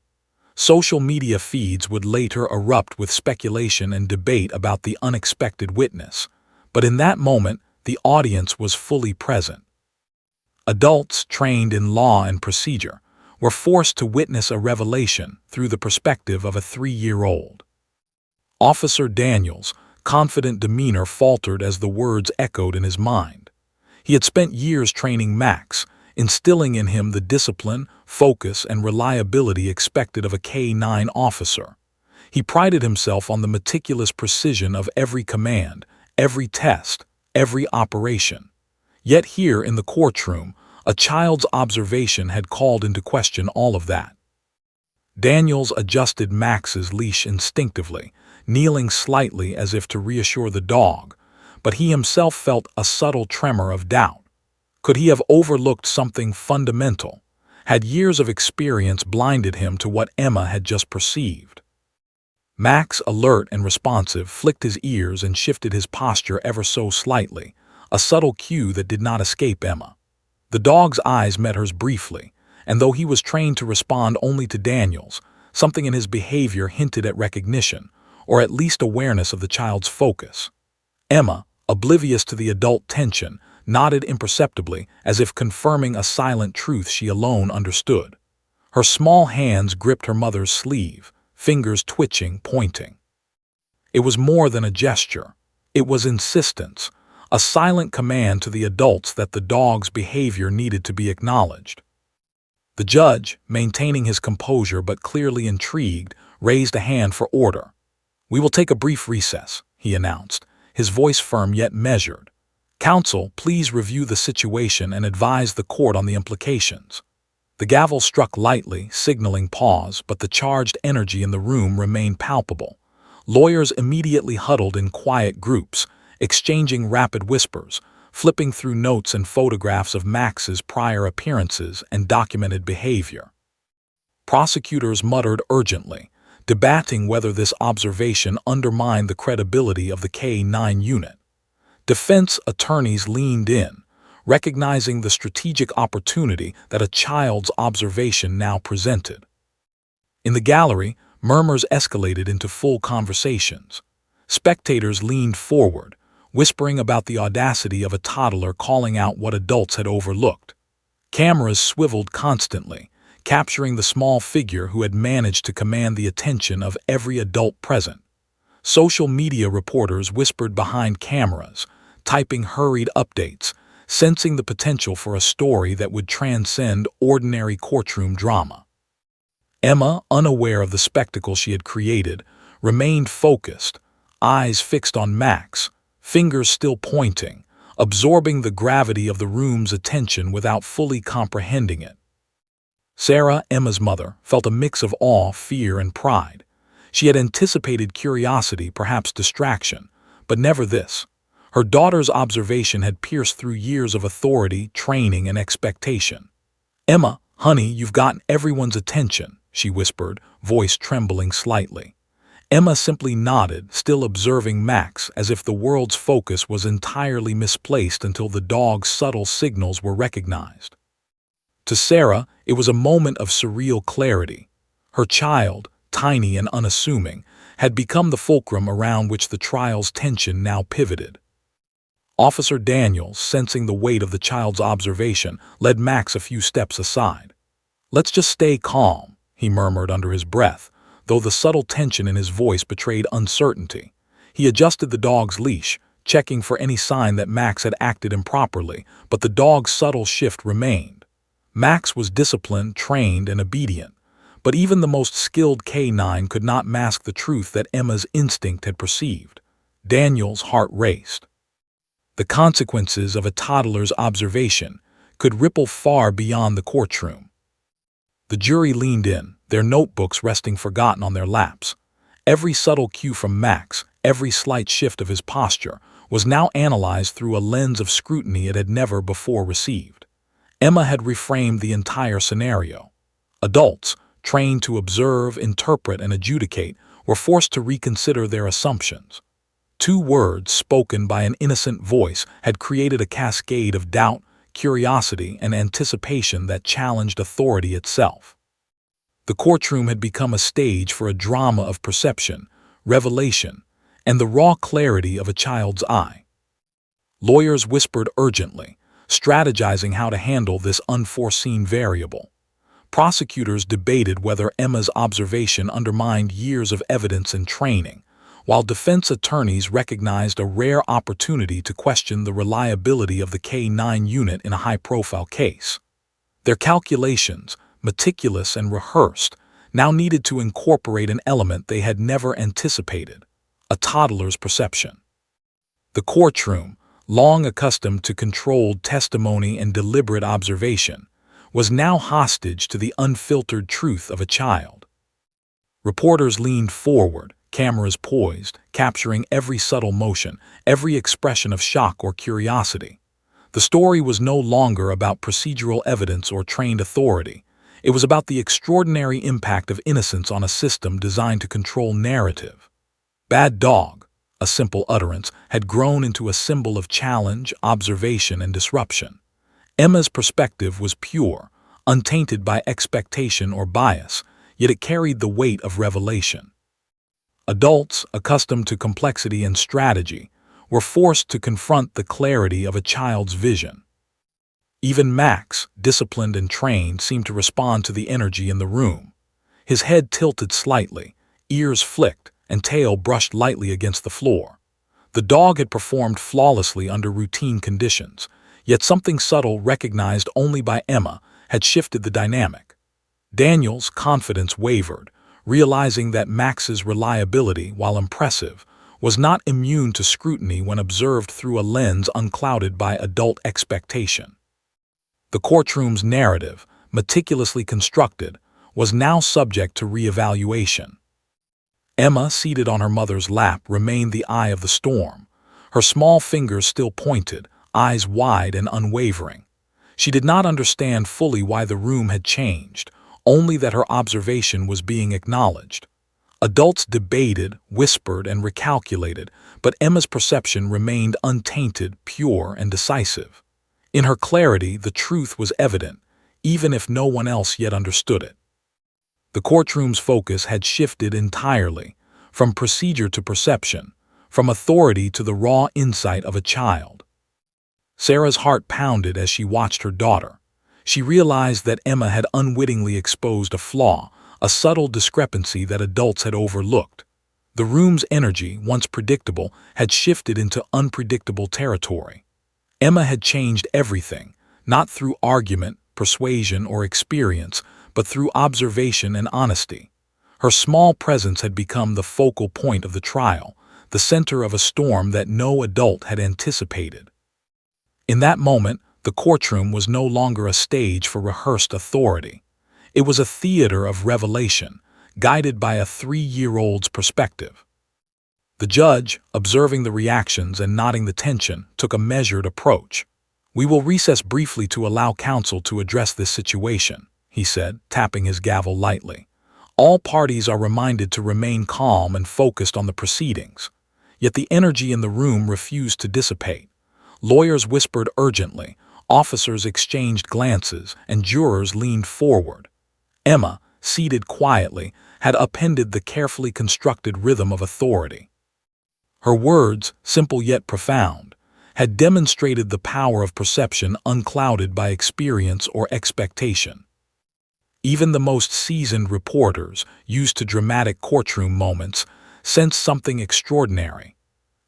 Social media feeds would later erupt with speculation and debate about the unexpected witness, but in that moment, the audience was fully present. Adults trained in law and procedure were forced to witness a revelation through the perspective of a 3-year-old. Officer Daniels' confident demeanor faltered as the words echoed in his mind. He had spent years training Max, instilling in him the discipline, focus, and reliability expected of a K-9 officer. He prided himself on the meticulous precision of every command, every test, every operation. Yet here in the courtroom, a child's observation had called into question all of that. Daniels adjusted Max's leash instinctively, kneeling slightly as if to reassure the dog, but he himself felt a subtle tremor of doubt. Could he have overlooked something fundamental? Had years of experience blinded him to what Emma had just perceived? Max, alert and responsive, flicked his ears and shifted his posture ever so slightly, a subtle cue that did not escape Emma. The dog's eyes met hers briefly, and though he was trained to respond only to Daniels, something in his behavior hinted at recognition, or at least awareness of the child's focus. Emma, oblivious to the adult tension, nodded imperceptibly as if confirming a silent truth she alone understood. Her small hands gripped her mother's sleeve, fingers twitching, pointing. It was more than a gesture. It was insistence, a silent command to the adults that the dog's behavior needed to be acknowledged. The judge, maintaining his composure but clearly intrigued, raised a hand for order. "We will take a brief recess," he announced, his voice firm yet measured. "Counsel, please review the situation and advise the court on the implications." The gavel struck lightly, signaling pause, but the charged energy in the room remained palpable. Lawyers immediately huddled in quiet groups, exchanging rapid whispers, flipping through notes and photographs of Max's prior appearances and documented behavior. Prosecutors muttered urgently, debating whether this observation undermined the credibility of the K-9 unit. Defense attorneys leaned in, recognizing the strategic opportunity that a child's observation now presented. In the gallery, murmurs escalated into full conversations. Spectators leaned forward, whispering about the audacity of a toddler calling out what adults had overlooked. Cameras swiveled constantly, capturing the small figure who had managed to command the attention of every adult present. Social media reporters whispered behind cameras, typing hurried updates, sensing the potential for a story that would transcend ordinary courtroom drama. Emma, unaware of the spectacle she had created, remained focused, eyes fixed on Max, fingers still pointing, absorbing the gravity of the room's attention without fully comprehending it. Sarah, Emma's mother, felt a mix of awe, fear, and pride. She had anticipated curiosity, perhaps distraction, but never this. Her daughter's observation had pierced through years of authority, training, and expectation. "Emma, honey, you've gotten everyone's attention," she whispered, voice trembling slightly. Emma simply nodded, still observing Max as if the world's focus was entirely misplaced until the dog's subtle signals were recognized. To Sarah, it was a moment of surreal clarity. Her child, tiny and unassuming, had become the fulcrum around which the trial's tension now pivoted. Officer Daniels, sensing the weight of the child's observation, led Max a few steps aside. "Let's just stay calm," he murmured under his breath, though the subtle tension in his voice betrayed uncertainty. He adjusted the dog's leash, checking for any sign that Max had acted improperly, but the dog's subtle shift remained. Max was disciplined, trained, and obedient, but even the most skilled K-9 could not mask the truth that Emma's instinct had perceived. Daniel's heart raced. The consequences of a toddler's observation could ripple far beyond the courtroom. The jury leaned in, their notebooks resting forgotten on their laps. Every subtle cue from Max, every slight shift of his posture, was now analyzed through a lens of scrutiny it had never before received. Emma had reframed the entire scenario. Adults, trained to observe, interpret, and adjudicate, were forced to reconsider their assumptions. 2 words spoken by an innocent voice had created a cascade of doubt, curiosity, and anticipation that challenged authority itself. The courtroom had become a stage for a drama of perception, revelation, and the raw clarity of a child's eye. Lawyers whispered urgently, strategizing how to handle this unforeseen variable. Prosecutors debated whether Emma's observation undermined years of evidence and training, while defense attorneys recognized a rare opportunity to question the reliability of the K-9 unit in a high-profile case. Their calculations, meticulous and rehearsed, now needed to incorporate an element they had never anticipated: a toddler's perception. The courtroom, long accustomed to controlled testimony and deliberate observation, was now hostage to the unfiltered truth of a child. Reporters leaned forward, cameras poised, capturing every subtle motion, every expression of shock or curiosity. The story was no longer about procedural evidence or trained authority. It was about the extraordinary impact of innocence on a system designed to control narrative. "Bad dog," a simple utterance, had grown into a symbol of challenge, observation, and disruption. Emma's perspective was pure, untainted by expectation or bias, yet it carried the weight of revelation. Adults, accustomed to complexity and strategy, were forced to confront the clarity of a child's vision. Even Max, disciplined and trained, seemed to respond to the energy in the room. His head tilted slightly, ears flicked, and tail brushed lightly against the floor. The dog had performed flawlessly under routine conditions, yet something subtle recognized only by Emma had shifted the dynamic. Daniel's confidence wavered, realizing that Max's reliability, while impressive, was not immune to scrutiny when observed through a lens unclouded by adult expectation. The courtroom's narrative, meticulously constructed, was now subject to re-evaluation. Emma, seated on her mother's lap, remained the eye of the storm, her small fingers still pointed, eyes wide and unwavering. She did not understand fully why the room had changed, only that her observation was being acknowledged. Adults debated, whispered, and recalculated, but Emma's perception remained untainted, pure, and decisive. In her clarity, the truth was evident, even if no one else yet understood it. The courtroom's focus had shifted entirely, from procedure to perception, from authority to the raw insight of a child. Sarah's heart pounded as she watched her daughter. She realized that Emma had unwittingly exposed a flaw, a subtle discrepancy that adults had overlooked. The room's energy, once predictable, had shifted into unpredictable territory. Emma had changed everything, not through argument, persuasion, or experience, but through observation and honesty. Her small presence had become the focal point of the trial, the center of a storm that no adult had anticipated. In that moment, the courtroom was no longer a stage for rehearsed authority. It was a theater of revelation, guided by a 3-year-old's perspective. The judge, observing the reactions and nodding the tension, took a measured approach. "We will recess briefly to allow counsel to address this situation," he said, tapping his gavel lightly. All parties are reminded to remain calm and focused on the proceedings. Yet the energy in the room refused to dissipate. Lawyers whispered urgently, officers exchanged glances, and jurors leaned forward. Emma, seated quietly, had upended the carefully constructed rhythm of authority. Her words, simple yet profound, had demonstrated the power of perception unclouded by experience or expectation. Even the most seasoned reporters, used to dramatic courtroom moments, sensed something extraordinary.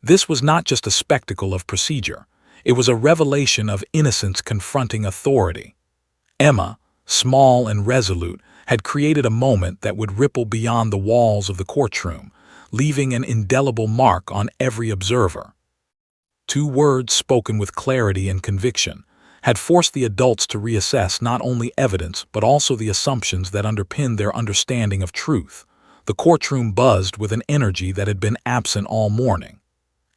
This was not just a spectacle of procedure. It was a revelation of innocence confronting authority. Emma, small and resolute, had created a moment that would ripple beyond the walls of the courtroom, leaving an indelible mark on every observer. 2 words spoken with clarity and conviction had forced the adults to reassess not only evidence but also the assumptions that underpinned their understanding of truth. The courtroom buzzed with an energy that had been absent all morning.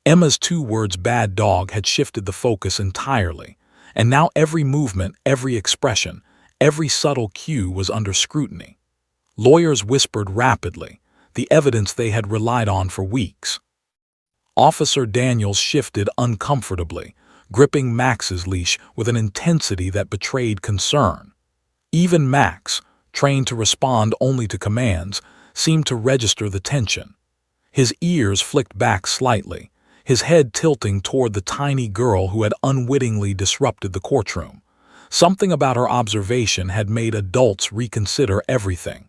Emma's 2 words "bad dog" had shifted the focus entirely, and now every movement, every expression, every subtle cue was under scrutiny. Lawyers whispered rapidly, the evidence they had relied on for weeks. Officer Daniels shifted uncomfortably, gripping Max's leash with an intensity that betrayed concern. Even Max, trained to respond only to commands, seemed to register the tension. His ears flicked back slightly, his head tilting toward the tiny girl who had unwittingly disrupted the courtroom. Something about her observation had made adults reconsider everything.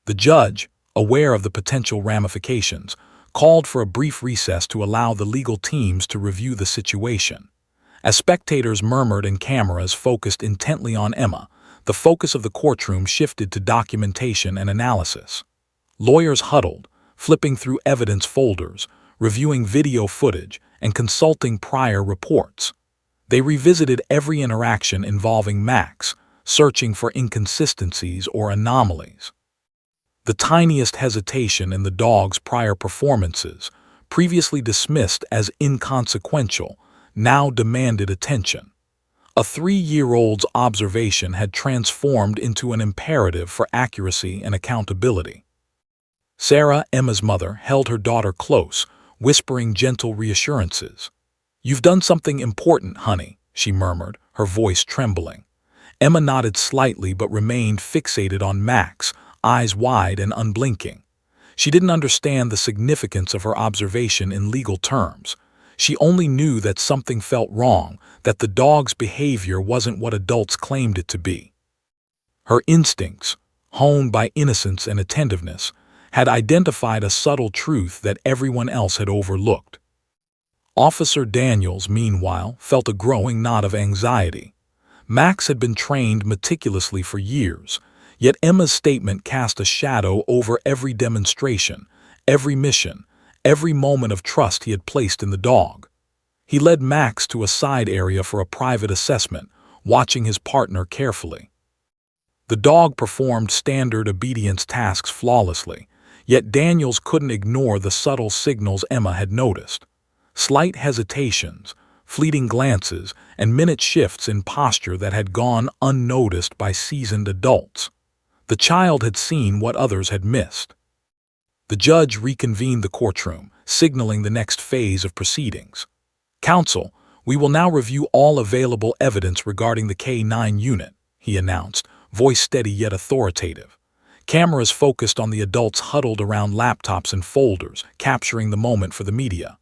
The judge, aware of the potential ramifications, called for a brief recess to allow the legal teams to review the situation. As spectators murmured and cameras focused intently on Emma, the focus of the courtroom shifted to documentation and analysis. Lawyers huddled, flipping through evidence folders, reviewing video footage, and consulting prior reports. They revisited every interaction involving Max, searching for inconsistencies or anomalies. The tiniest hesitation in the dog's prior performances, previously dismissed as inconsequential, now demanded attention. A 3-year-old's observation had transformed into an imperative for accuracy and accountability. Sarah, Emma's mother, held her daughter close, whispering gentle reassurances. "You've done something important, honey," she murmured, her voice trembling. Emma nodded slightly but remained fixated on Max, eyes wide and unblinking. She didn't understand the significance of her observation in legal terms. She only knew that something felt wrong, that the dog's behavior wasn't what adults claimed it to be. Her instincts, honed by innocence and attentiveness, had identified a subtle truth that everyone else had overlooked. Officer Daniels, meanwhile, felt a growing knot of anxiety. Max had been trained meticulously for years, yet Emma's statement cast a shadow over every demonstration, every mission, every moment of trust he had placed in the dog. He led Max to a side area for a private assessment, watching his partner carefully. The dog performed standard obedience tasks flawlessly, yet Daniels couldn't ignore the subtle signals Emma had noticed. Slight hesitations, fleeting glances, and minute shifts in posture that had gone unnoticed by seasoned adults. The child had seen what others had missed. The judge reconvened the courtroom, signaling the next phase of proceedings. "Counsel, we will now review all available evidence regarding the K-9 unit," he announced, voice steady yet authoritative. Cameras focused on the adults huddled around laptops and folders, capturing the moment for the media.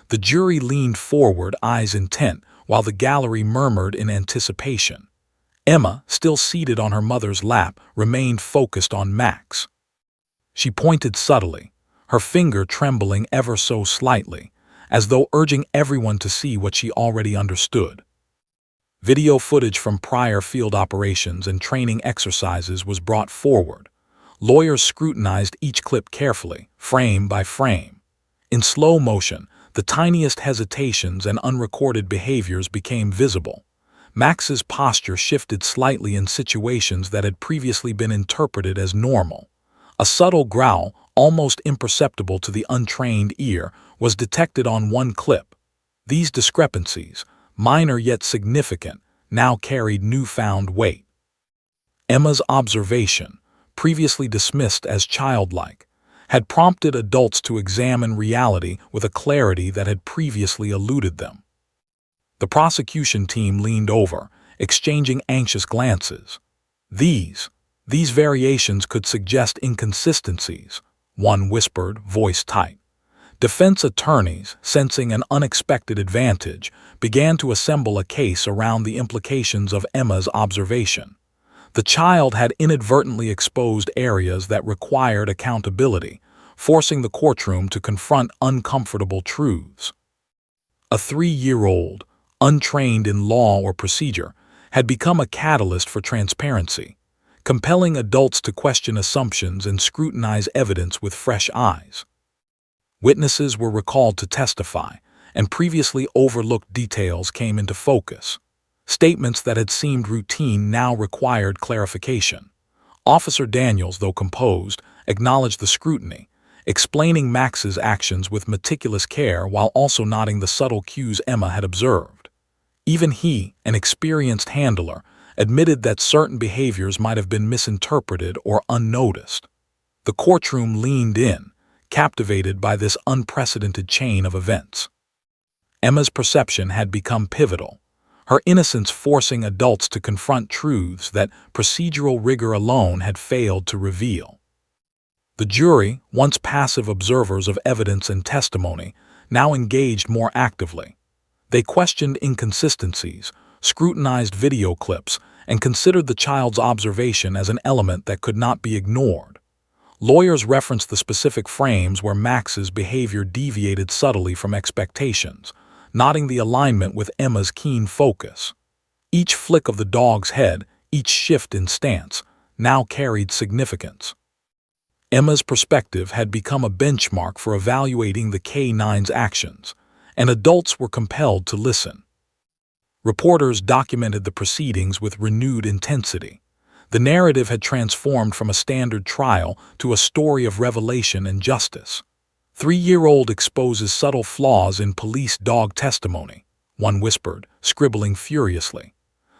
The jury leaned forward, eyes intent, while the gallery murmured in anticipation. Emma, still seated on her mother's lap, remained focused on Max. She pointed subtly, her finger trembling ever so slightly, as though urging everyone to see what she already understood. Video footage from prior field operations and training exercises was brought forward. Lawyers scrutinized each clip carefully, frame by frame. In slow motion, the tiniest hesitations and unrecorded behaviors became visible. Max's posture shifted slightly in situations that had previously been interpreted as normal. A subtle growl, almost imperceptible to the untrained ear, was detected on one clip. These discrepancies, minor yet significant, now carried newfound weight. Emma's observation, previously dismissed as childlike, had prompted adults to examine reality with a clarity that had previously eluded them. The prosecution team leaned over, exchanging anxious glances. These variations could suggest inconsistencies, one whispered, voice tight. Defense attorneys, sensing an unexpected advantage, began to assemble a case around the implications of Emma's observation. The child had inadvertently exposed areas that required accountability, forcing the courtroom to confront uncomfortable truths. A 3-year-old, untrained in law or procedure, had become a catalyst for transparency, compelling adults to question assumptions and scrutinize evidence with fresh eyes. Witnesses were recalled to testify, and previously overlooked details came into focus. Statements that had seemed routine now required clarification. Officer Daniels, though composed, acknowledged the scrutiny, explaining Max's actions with meticulous care while also noting the subtle cues Emma had observed. Even he, an experienced handler, admitted that certain behaviors might have been misinterpreted or unnoticed. The courtroom leaned in, captivated by this unprecedented chain of events. Emma's perception had become pivotal, her innocence forcing adults to confront truths that procedural rigor alone had failed to reveal. The jury, once passive observers of evidence and testimony, now engaged more actively. They questioned inconsistencies, scrutinized video clips, and considered the child's observation as an element that could not be ignored. Lawyers referenced the specific frames where Max's behavior deviated subtly from expectations, noting the alignment with Emma's keen focus. Each flick of the dog's head, each shift in stance, now carried significance. Emma's perspective had become a benchmark for evaluating the K-9's actions, and adults were compelled to listen. Reporters documented the proceedings with renewed intensity. The narrative had transformed from a standard trial to a story of revelation and justice. 3-year-old exposes subtle flaws in police dog testimony, one whispered, scribbling furiously.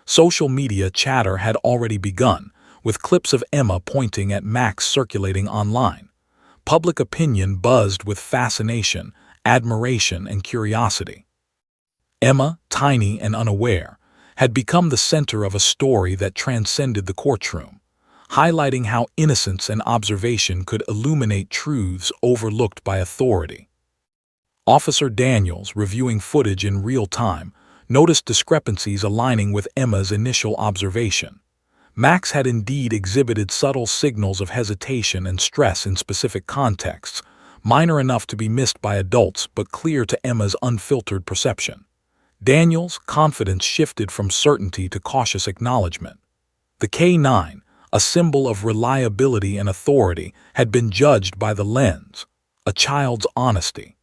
Social media chatter had already begun, with clips of Emma pointing at Max circulating online. Public opinion buzzed with fascination, admiration, and curiosity. Emma, tiny and unaware, had become the center of a story that transcended the courtroom, highlighting how innocence and observation could illuminate truths overlooked by authority. Officer Daniels, reviewing footage in real time, noticed discrepancies aligning with Emma's initial observation. Max had indeed exhibited subtle signals of hesitation and stress in specific contexts, minor enough to be missed by adults but clear to Emma's unfiltered perception. Daniel's confidence shifted from certainty to cautious acknowledgement. The K9, a symbol of reliability and authority, had been judged by the lens, a child's honesty.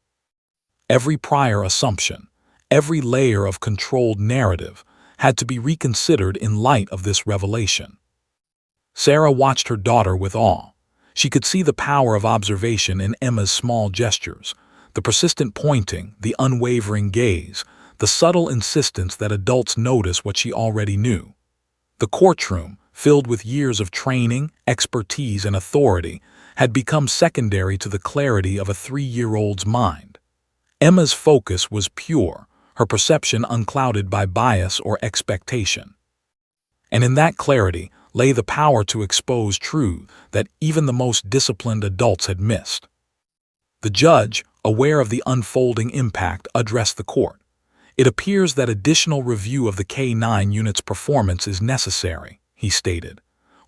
Every prior assumption, every layer of controlled narrative, had to be reconsidered in light of this revelation. Sarah watched her daughter with awe. She could see the power of observation in Emma's small gestures, the persistent pointing, the unwavering gaze, the subtle insistence that adults notice what she already knew. The courtroom, filled with years of training, expertise, and authority, had become secondary to the clarity of a 3-year-old's mind. Emma's focus was pure, her perception unclouded by bias or expectation. And in that clarity lay the power to expose truth that even the most disciplined adults had missed. The judge, aware of the unfolding impact, addressed the court. "It appears that additional review of the K9 unit's performance is necessary," he stated.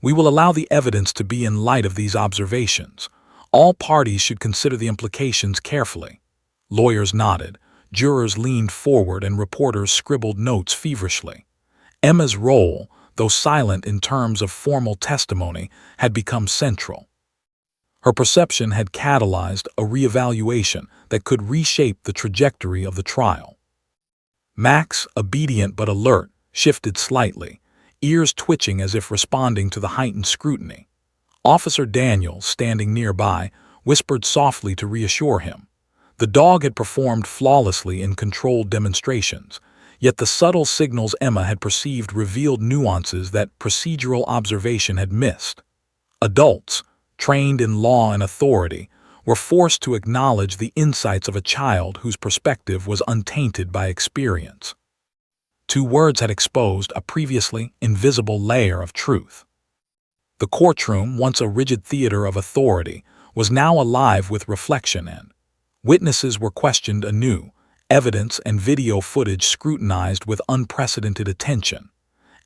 "We will allow the evidence to be in light of these observations. All parties should consider the implications carefully." Lawyers nodded, jurors leaned forward, and reporters scribbled notes feverishly. Emma's role, though silent in terms of formal testimony, had become central. Her perception had catalyzed a reevaluation that could reshape the trajectory of the trial. Max, obedient but alert, shifted slightly, ears twitching as if responding to the heightened scrutiny. Officer Daniels, standing nearby, whispered softly to reassure him. The dog had performed flawlessly in controlled demonstrations, yet the subtle signals Emma had perceived revealed nuances that procedural observation had missed. Adults, trained in law and authority, were forced to acknowledge the insights of a child whose perspective was untainted by experience. 2 words had exposed a previously invisible layer of truth. The courtroom, once a rigid theater of authority, was now alive with reflection, and witnesses were questioned anew, evidence and video footage scrutinized with unprecedented attention.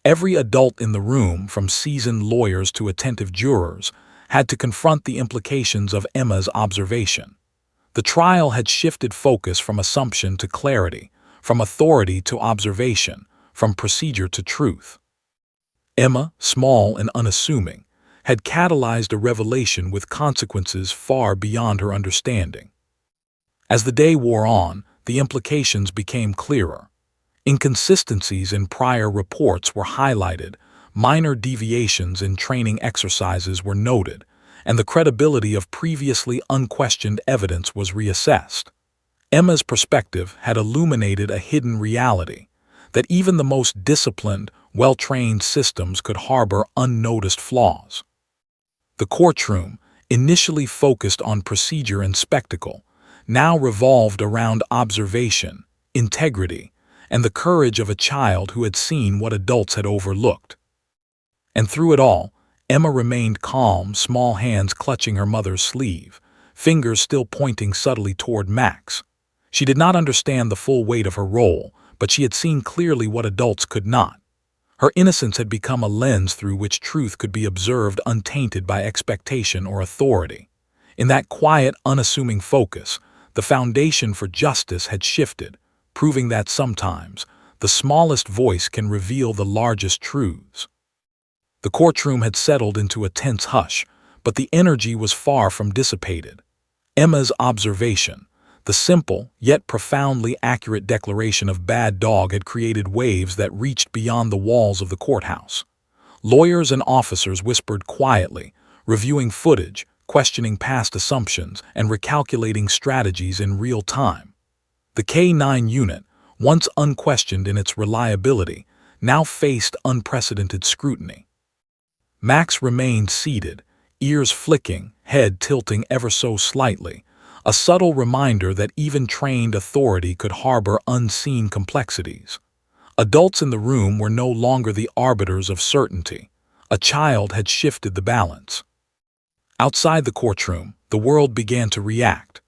Every adult in the room, from seasoned lawyers to attentive jurors, had to confront the implications of Emma's observation. The trial had shifted focus from assumption to clarity, from authority to observation, from procedure to truth. Emma, small and unassuming, had catalyzed a revelation with consequences far beyond her understanding. As the day wore on, the implications became clearer. Inconsistencies in prior reports were highlighted, minor deviations in training exercises were noted, and the credibility of previously unquestioned evidence was reassessed. Emma's perspective had illuminated a hidden reality, that even the most disciplined, well-trained systems could harbor unnoticed flaws. The courtroom, initially focused on procedure and spectacle, now revolved around observation, integrity, and the courage of a child who had seen what adults had overlooked. And through it all, Emma remained calm, small hands clutching her mother's sleeve, fingers still pointing subtly toward Max. She did not understand the full weight of her role, but she had seen clearly what adults could not. Her innocence had become a lens through which truth could be observed untainted by expectation or authority. In that quiet, unassuming focus, the foundation for justice had shifted, proving that sometimes the smallest voice can reveal the largest truths. The courtroom had settled into a tense hush, but the energy was far from dissipated. Emma's observation, the simple yet profoundly accurate declaration of bad dog, had created waves that reached beyond the walls of the courthouse. Lawyers and officers whispered quietly, reviewing footage, questioning past assumptions, and recalculating strategies in real time. The K9 unit, once unquestioned in its reliability, now faced unprecedented scrutiny. Max remained seated, ears flicking, head tilting ever so slightly, a subtle reminder that even trained authority could harbor unseen complexities. Adults in the room were no longer the arbiters of certainty. A child had shifted the balance. Outside the courtroom, the world began to react.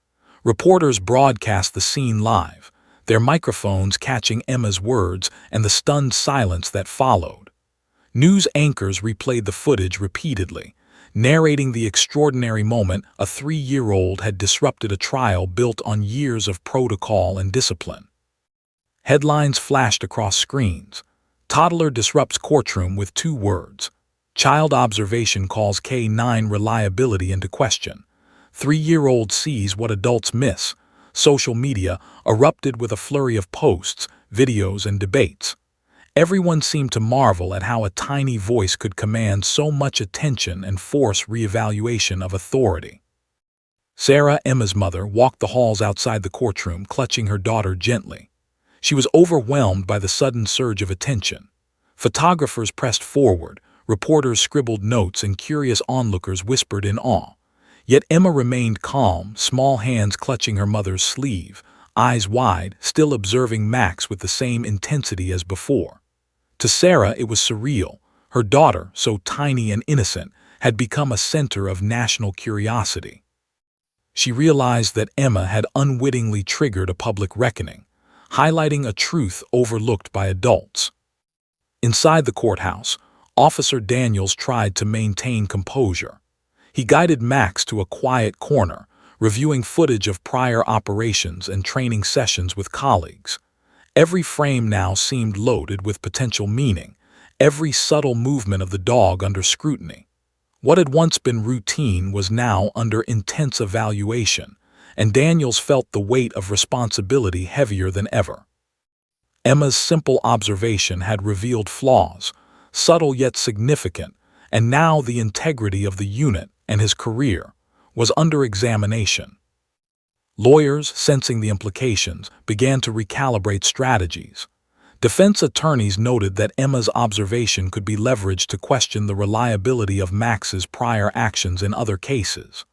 Reporters broadcast the scene live, their microphones catching Emma's words and the stunned silence that followed. News anchors replayed the footage repeatedly, narrating the extraordinary moment a 3-year-old had disrupted a trial built on years of protocol and discipline. Headlines flashed across screens. Toddler disrupts courtroom with 2 words. Child observation calls K9 reliability into question. 3-year-old sees what adults miss. Social media erupted with a flurry of posts, videos, and debates. Everyone seemed to marvel at how a tiny voice could command so much attention and force reevaluation of authority. Sarah, Emma's mother, walked the halls outside the courtroom, clutching her daughter gently. She was overwhelmed by the sudden surge of attention. Photographers pressed forward, reporters scribbled notes, and curious onlookers whispered in awe. Yet Emma remained calm, small hands clutching her mother's sleeve, eyes wide, still observing Max with the same intensity as before. To Sarah, it was surreal. Her daughter, so tiny and innocent, had become a center of national curiosity. She realized that Emma had unwittingly triggered a public reckoning, highlighting a truth overlooked by adults. Inside the courthouse, Officer Daniels tried to maintain composure. He guided Max to a quiet corner, reviewing footage of prior operations and training sessions with colleagues. Every frame now seemed loaded with potential meaning, every subtle movement of the dog under scrutiny. What had once been routine was now under intense evaluation, and Daniels felt the weight of responsibility heavier than ever. Emma's simple observation had revealed flaws, subtle yet significant, and now the integrity of the unit and his career was under examination. Lawyers, sensing the implications, began to recalibrate strategies. Defense attorneys noted that Emma's observation could be leveraged to question the reliability of Max's prior actions in other cases.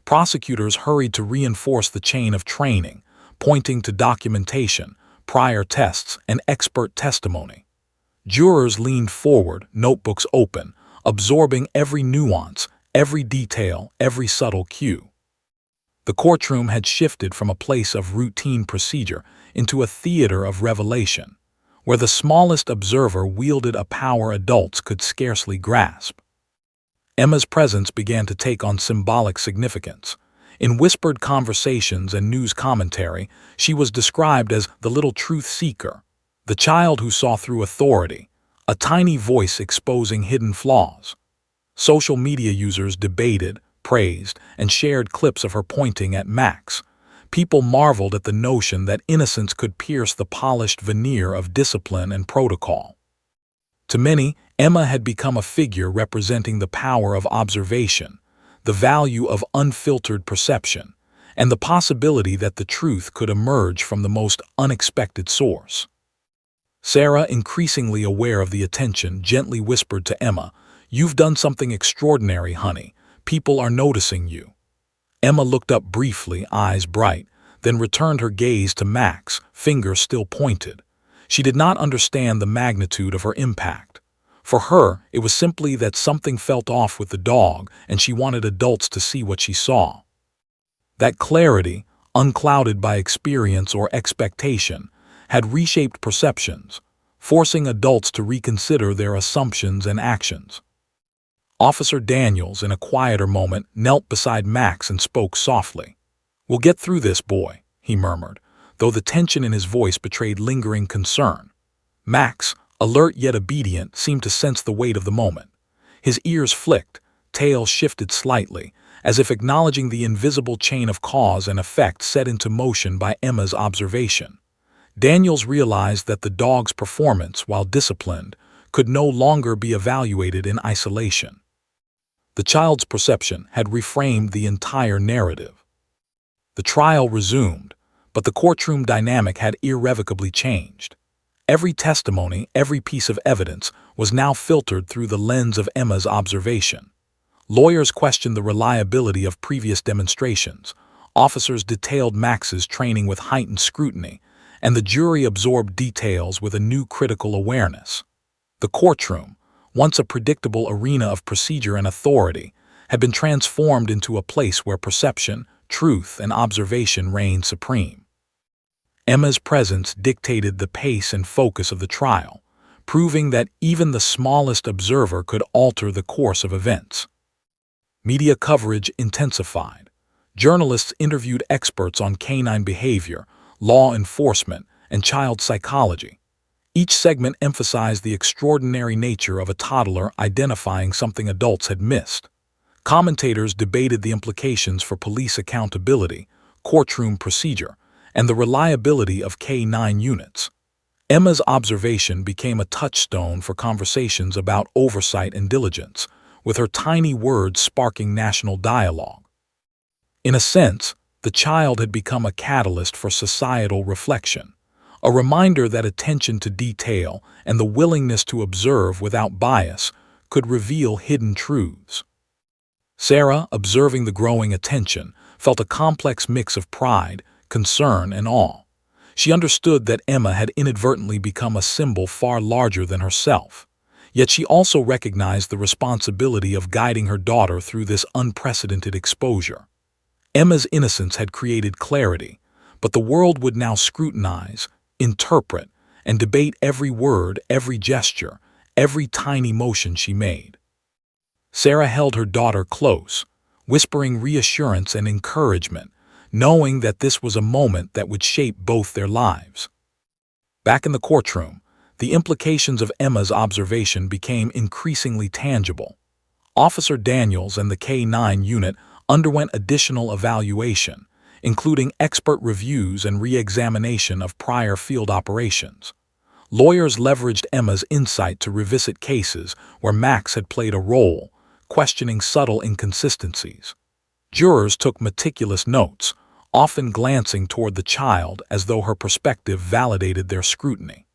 Prosecutors hurried to reinforce the chain of training, pointing to documentation, prior tests, and expert testimony. Jurors leaned forward, notebooks open, absorbing every nuance, every detail, every subtle cue. The courtroom had shifted from a place of routine procedure into a theater of revelation, where the smallest observer wielded a power adults could scarcely grasp. Emma's presence began to take on symbolic significance. In whispered conversations and news commentary, she was described as the little truth seeker, the child who saw through authority, a tiny voice exposing hidden flaws. Social media users debated, praised, and shared clips of her pointing at Max. People marveled at the notion that innocence could pierce the polished veneer of discipline and protocol. To many, Emma had become a figure representing the power of observation, the value of unfiltered perception, and the possibility that the truth could emerge from the most unexpected source. Sarah, increasingly aware of the attention, gently whispered to Emma, "You've done something extraordinary, honey. People are noticing you." Emma looked up briefly, eyes bright, then returned her gaze to Max, finger still pointed. She did not understand the magnitude of her impact. For her, it was simply that something felt off with the dog, and she wanted adults to see what she saw. That clarity, unclouded by experience or expectation, had reshaped perceptions, forcing adults to reconsider their assumptions and actions. Officer Daniels, in a quieter moment, knelt beside Max and spoke softly. "We'll get through this, boy," he murmured, though the tension in his voice betrayed lingering concern. Max, alert yet obedient, seemed to sense the weight of the moment. His ears flicked, tail shifted slightly, as if acknowledging the invisible chain of cause and effect set into motion by Emma's observation. Daniels realized that the dog's performance, while disciplined, could no longer be evaluated in isolation. The child's perception had reframed the entire narrative. The trial resumed, but the courtroom dynamic had irrevocably changed. Every testimony, every piece of evidence, was now filtered through the lens of Emma's observation. Lawyers questioned the reliability of previous demonstrations, officers detailed Max's training with heightened scrutiny, and the jury absorbed details with a new critical awareness. The courtroom, once a predictable arena of procedure and authority, had been transformed into a place where perception, truth and observation reigned supreme. Emma's presence dictated the pace and focus of the trial, proving that even the smallest observer could alter the course of events. Media coverage intensified. Journalists interviewed experts on canine behavior, law enforcement, and child psychology. Each segment emphasized the extraordinary nature of a toddler identifying something adults had missed. Commentators debated the implications for police accountability, courtroom procedure, and the reliability of K-9 units. Emma's observation became a touchstone for conversations about oversight and diligence, with her tiny words sparking national dialogue. In a sense, the child had become a catalyst for societal reflection, a reminder that attention to detail and the willingness to observe without bias could reveal hidden truths. Sarah, observing the growing attention, felt a complex mix of pride, concern, and awe. She understood that Emma had inadvertently become a symbol far larger than herself. Yet she also recognized the responsibility of guiding her daughter through this unprecedented exposure. Emma's innocence had created clarity, but the world would now scrutinize, interpret, and debate every word, every gesture, every tiny motion she made. Sarah held her daughter close, whispering reassurance and encouragement, knowing that this was a moment that would shape both their lives. Back in the courtroom, the implications of Emma's observation became increasingly tangible. Officer Daniels and the K-9 unit underwent additional evaluation, including expert reviews and re-examination of prior field operations. Lawyers leveraged Emma's insight to revisit cases where Max had played a role, questioning subtle inconsistencies. Jurors took meticulous notes, often glancing toward the child as though her perspective validated their scrutiny.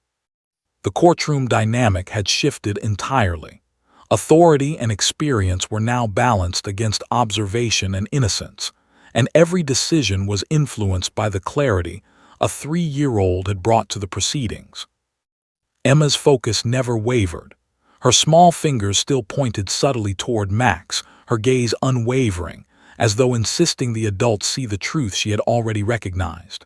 The courtroom dynamic had shifted entirely. Authority and experience were now balanced against observation and innocence, and every decision was influenced by the clarity a 3-year-old had brought to the proceedings. Emma's focus never wavered. Her small fingers still pointed subtly toward Max, her gaze unwavering, as though insisting the adults see the truth she had already recognized.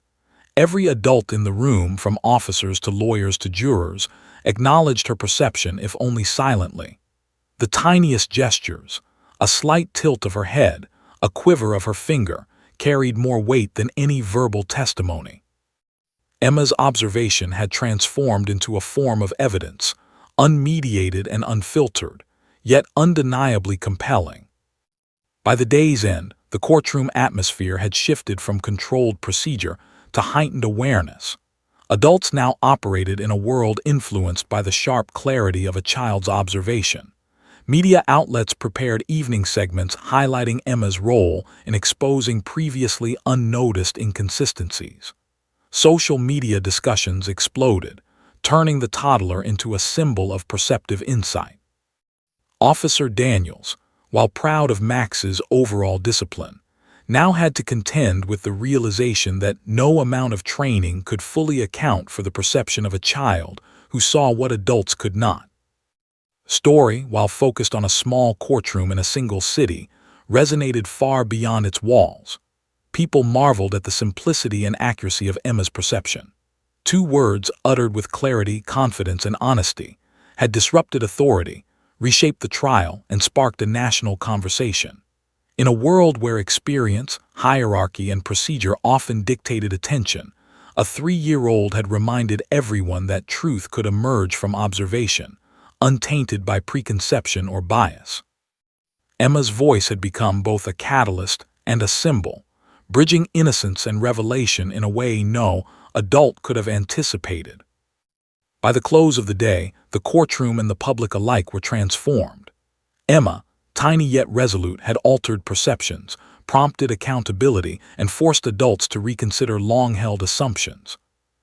Every adult in the room, from officers to lawyers to jurors, acknowledged her perception, if only silently. The tiniest gestures, a slight tilt of her head, a quiver of her finger, carried more weight than any verbal testimony. Emma's observation had transformed into a form of evidence, unmediated and unfiltered, yet undeniably compelling. By the day's end, the courtroom atmosphere had shifted from controlled procedure to heightened awareness. Adults now operated in a world influenced by the sharp clarity of a child's observation. Media outlets prepared evening segments highlighting Emma's role in exposing previously unnoticed inconsistencies. Social media discussions exploded, turning the toddler into a symbol of perceptive insight. Officer Daniels, while proud of Max's overall discipline, now had to contend with the realization that no amount of training could fully account for the perception of a child who saw what adults could not. Story, while focused on a small courtroom in a single city, resonated far beyond its walls. People marveled at the simplicity and accuracy of Emma's perception. 2 words uttered with clarity, confidence, and honesty had disrupted authority, reshaped the trial, and sparked a national conversation. In a world where experience, hierarchy, and procedure often dictated attention, a 3-year-old had reminded everyone that truth could emerge from observation, untainted by preconception or bias. Emma's voice had become both a catalyst and a symbol, bridging innocence and revelation in a way no adult could have anticipated. By the close of the day, the courtroom and the public alike were transformed. Emma, tiny yet resolute, had altered perceptions, prompted accountability, and forced adults to reconsider long-held assumptions.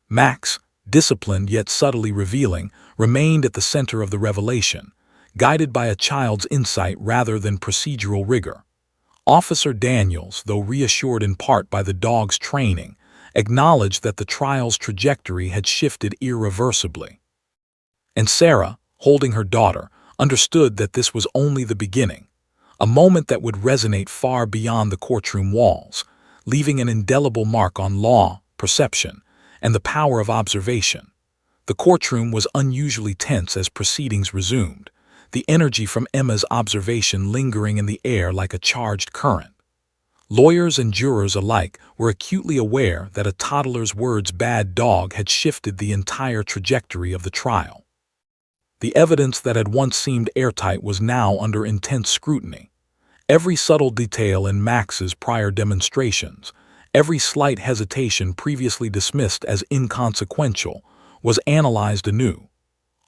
Max, disciplined yet subtly revealing, remained at the center of the revelation, guided by a child's insight rather than procedural rigor. Officer Daniels, though reassured in part by the dog's training, acknowledged that the trial's trajectory had shifted irreversibly. And Sarah, holding her daughter, understood that this was only the beginning, a moment that would resonate far beyond the courtroom walls, leaving an indelible mark on law, perception, and the power of observation. The courtroom was unusually tense as proceedings resumed, the energy from Emma's observation lingering in the air like a charged current. Lawyers and jurors alike were acutely aware that a toddler's words "bad dog" had shifted the entire trajectory of the trial. The evidence that had once seemed airtight was now under intense scrutiny. Every subtle detail in Max's prior demonstrations, every slight hesitation previously dismissed as inconsequential, was analyzed anew.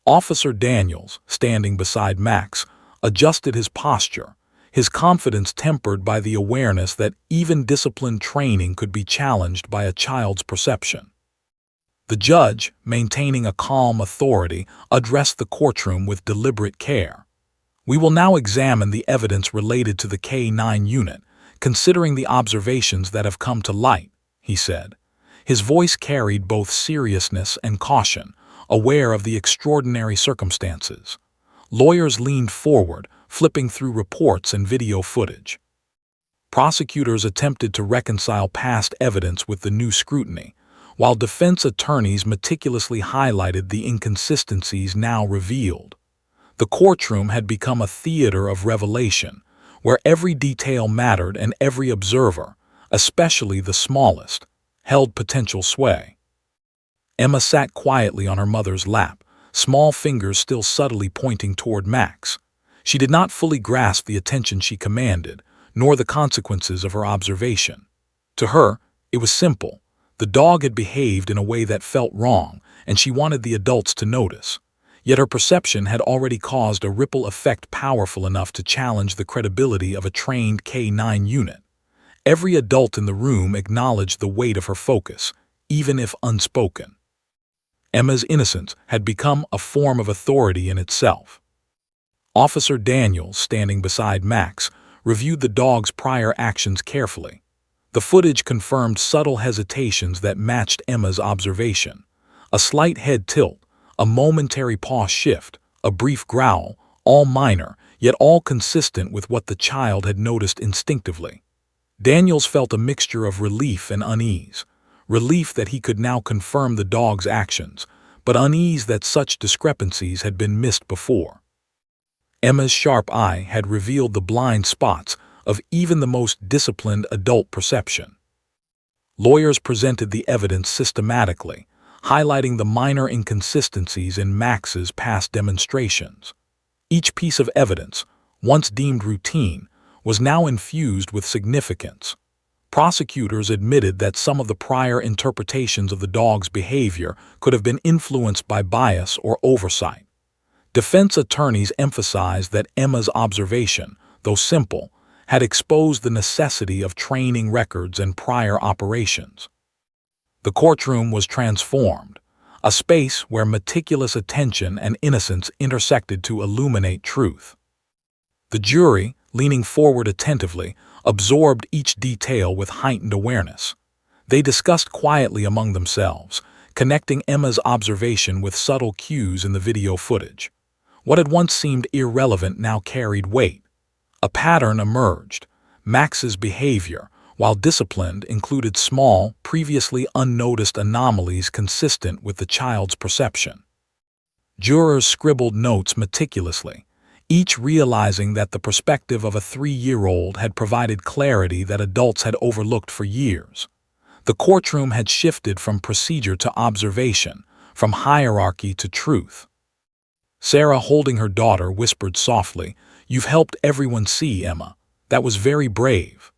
Officer Daniels, standing beside Max, adjusted his posture, his confidence tempered by the awareness that even disciplined training could be challenged by a child's perception. The judge, maintaining a calm authority, addressed the courtroom with deliberate care. "We will now examine the evidence related to the K-9 unit, considering the observations that have come to light," he said. His voice carried both seriousness and caution, aware of the extraordinary circumstances. Lawyers leaned forward, flipping through reports and video footage. Prosecutors attempted to reconcile past evidence with the new scrutiny, while defense attorneys meticulously highlighted the inconsistencies now revealed. The courtroom had become a theater of revelation, where every detail mattered and every observer, especially the smallest, held potential sway. Emma sat quietly on her mother's lap, small fingers still subtly pointing toward Max. She did not fully grasp the attention she commanded, nor the consequences of her observation. To her, it was simple. The dog had behaved in a way that felt wrong, and she wanted the adults to notice. Yet her perception had already caused a ripple effect powerful enough to challenge the credibility of a trained K-9 unit. Every adult in the room acknowledged the weight of her focus, even if unspoken. Emma's innocence had become a form of authority in itself. Officer Daniels, standing beside Max, reviewed the dog's prior actions carefully. The footage confirmed subtle hesitations that matched Emma's observation. A slight head tilt, a momentary paw shift, a brief growl, all minor, yet all consistent with what the child had noticed instinctively. Daniels felt a mixture of relief and unease. Relief that he could now confirm the dog's actions, but unease that such discrepancies had been missed before. Emma's sharp eye had revealed the blind spots of even the most disciplined adult perception. Lawyers presented the evidence systematically, highlighting the minor inconsistencies in Max's past demonstrations. Each piece of evidence, once deemed routine, was now infused with significance. Prosecutors admitted that some of the prior interpretations of the dog's behavior could have been influenced by bias or oversight. Defense attorneys emphasized that Emma's observation, though simple, had exposed the necessity of training records and prior operations. The courtroom was transformed, a space where meticulous attention and innocence intersected to illuminate truth. The jury, leaning forward attentively, absorbed each detail with heightened awareness. They discussed quietly among themselves, connecting Emma's observation with subtle cues in the video footage. What had once seemed irrelevant now carried weight. A pattern emerged. Max's behavior, while disciplined, included small, previously unnoticed anomalies consistent with the child's perception. Jurors scribbled notes meticulously, each realizing that the perspective of a 3-year-old had provided clarity that adults had overlooked for years. The courtroom had shifted from procedure to observation, from hierarchy to truth. Sarah, holding her daughter, whispered softly, "You've helped everyone see, Emma. That was very brave."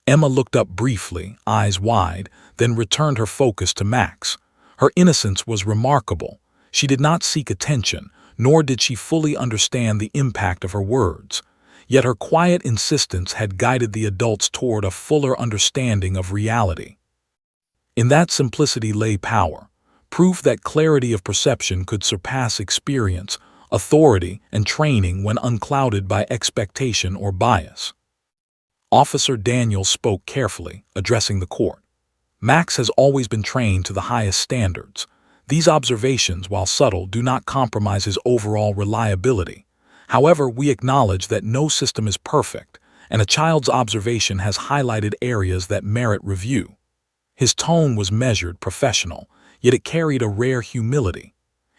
Emma looked up briefly, eyes wide, then returned her focus to Max. Her innocence was remarkable. She did not seek attention, nor did she fully understand the impact of her words. Yet her quiet insistence had guided the adults toward a fuller understanding of reality. In that simplicity lay power, proof that clarity of perception could surpass experience, authority, and training when unclouded by expectation or bias. Officer Daniels spoke carefully, addressing the court. "Max has always been trained to the highest standards. These observations, while subtle, do not compromise his overall reliability. However, we acknowledge that no system is perfect, and a child's observation has highlighted areas that merit review. His tone was measured, professional, yet it carried a rare humility.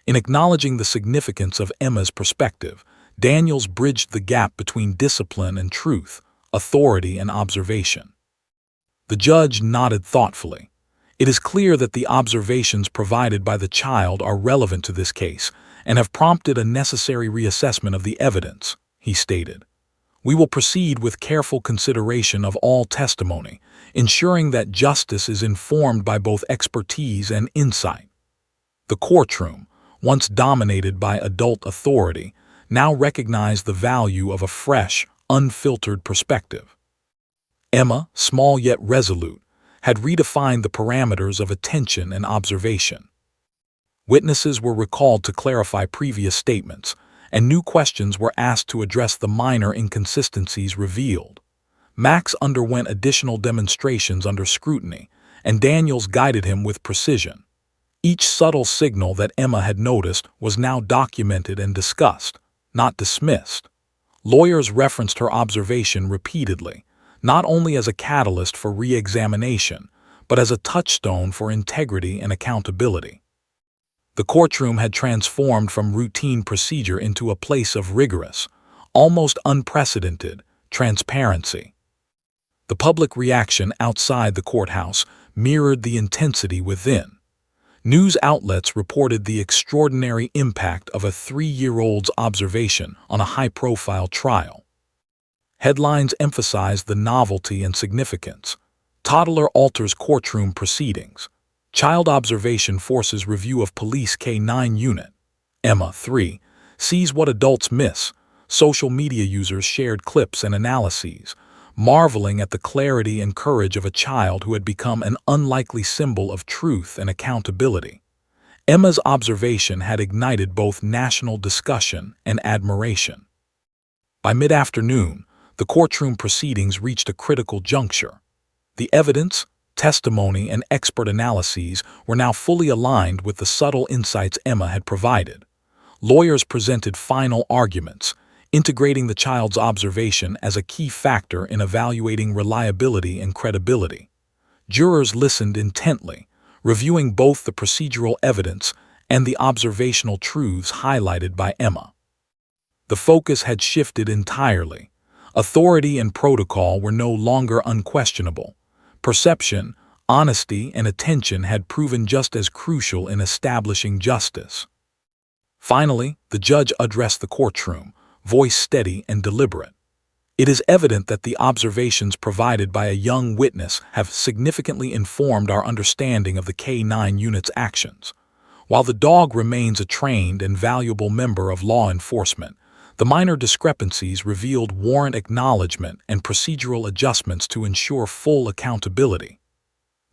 In acknowledging the significance of Emma's perspective, Daniels bridged the gap between discipline and truth, authority and observation. The judge nodded thoughtfully. It is clear that the observations provided by the child are relevant to this case and have prompted a necessary reassessment of the evidence, he stated. We will proceed with careful consideration of all testimony, ensuring that justice is informed by both expertise and insight. The courtroom, once dominated by adult authority, now recognized the value of a fresh, unfiltered perspective. Emma, small yet resolute, had redefined the parameters of attention and observation. Witnesses were recalled to clarify previous statements, and new questions were asked to address the minor inconsistencies revealed. Max underwent additional demonstrations under scrutiny, and Daniels guided him with precision. Each subtle signal that Emma had noticed was now documented and discussed, not dismissed. Lawyers referenced her observation repeatedly, not only as a catalyst for re-examination, but as a touchstone for integrity and accountability. The courtroom had transformed from routine procedure into a place of rigorous, almost unprecedented, transparency. The public reaction outside the courthouse mirrored the intensity within. News outlets reported the extraordinary impact of a 3-year-old's observation on a high-profile trial. Headlines emphasized the novelty and significance. Toddler alters courtroom proceedings. Child observation forces review of police K-9 unit. Emma, 3, sees what adults miss. Social media users shared clips and analyses, marveling at the clarity and courage of a child who had become an unlikely symbol of truth and accountability. Emma's observation had ignited both national discussion and admiration. By mid-afternoon, the courtroom proceedings reached a critical juncture. The evidence, testimony, and expert analyses were now fully aligned with the subtle insights Emma had provided. Lawyers presented final arguments, integrating the child's observation as a key factor in evaluating reliability and credibility. Jurors listened intently, reviewing both the procedural evidence and the observational truths highlighted by Emma. The focus had shifted entirely. Authority and protocol were no longer unquestionable. Perception, honesty, and attention had proven just as crucial in establishing justice. Finally, the judge addressed the courtroom, voice steady and deliberate. It is evident that the observations provided by a young witness have significantly informed our understanding of the K-9 unit's actions. While the dog remains a trained and valuable member of law enforcement, the minor discrepancies revealed warrant acknowledgement and procedural adjustments to ensure full accountability.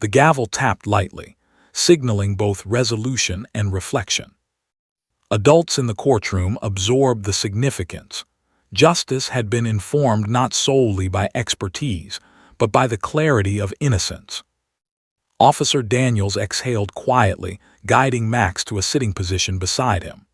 The gavel tapped lightly, signaling both resolution and reflection. Adults in the courtroom absorbed the significance. Justice had been informed not solely by expertise, but by the clarity of innocence. Officer Daniels exhaled quietly, guiding Max to a sitting position beside him.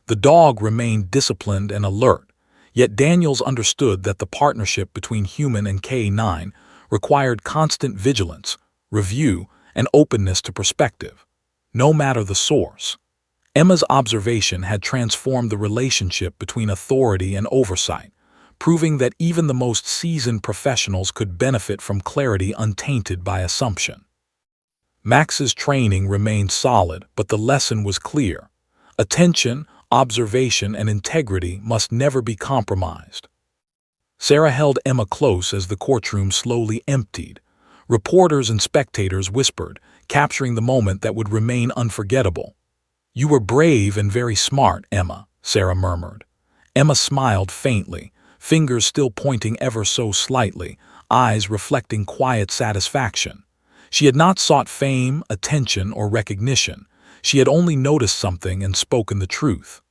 The dog remained disciplined and alert, yet Daniels understood that the partnership between human and K-9 required constant vigilance, review, and openness to perspective, no matter the source. Emma's observation had transformed the relationship between authority and oversight, proving that even the most seasoned professionals could benefit from clarity untainted by assumption. Max's training remained solid, but the lesson was clear. Attention, observation, and integrity must never be compromised. Sarah held Emma close as the courtroom slowly emptied. Reporters and spectators whispered, capturing the moment that would remain unforgettable. "You were brave and very smart, Emma," Sarah murmured. Emma smiled faintly, fingers still pointing ever so slightly, eyes reflecting quiet satisfaction. She had not sought fame, attention, or recognition. She had only noticed something and spoken the truth.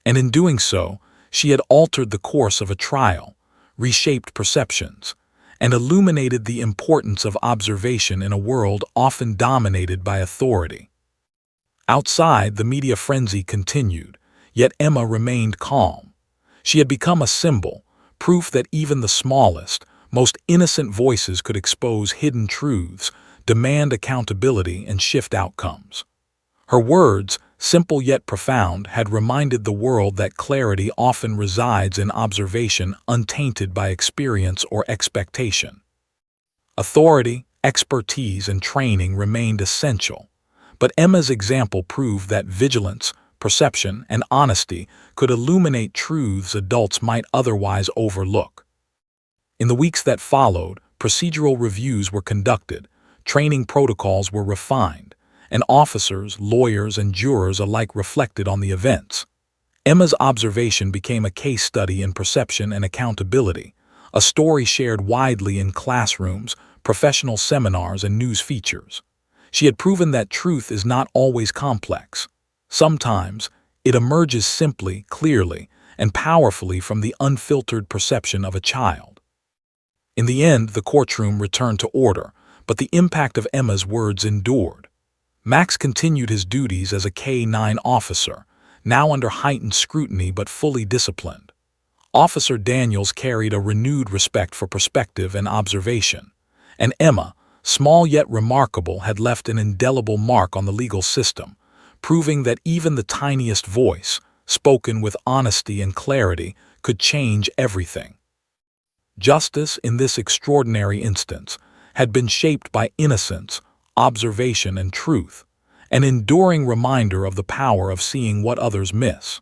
And in doing so, she had altered the course of a trial, reshaped perceptions, and illuminated the importance of observation in a world often dominated by authority. Outside, the media frenzy continued, yet Emma remained calm. She had become a symbol, proof that even the smallest, most innocent voices could expose hidden truths, demand accountability, and shift outcomes. Her words, simple yet profound, had reminded the world that clarity often resides in observation untainted by experience or expectation. Authority, expertise, and training remained essential, but Emma's example proved that vigilance, perception, and honesty could illuminate truths adults might otherwise overlook. In the weeks that followed, procedural reviews were conducted, training protocols were refined, and officers, lawyers, and jurors alike reflected on the events. Emma's observation became a case study in perception and accountability, a story shared widely in classrooms, professional seminars, and news features. She had proven that truth is not always complex. Sometimes, it emerges simply, clearly, and powerfully from the unfiltered perception of a child. In the end, the courtroom returned to order, but the impact of Emma's words endured. Max continued his duties as a K-9 officer, now under heightened scrutiny but fully disciplined. Officer Daniels carried a renewed respect for perspective and observation, and Emma, small yet remarkable, had left an indelible mark on the legal system, proving that even the tiniest voice, spoken with honesty and clarity, could change everything. Justice, in this extraordinary instance, had been shaped by innocence, observation, and truth, an enduring reminder of the power of seeing what others miss.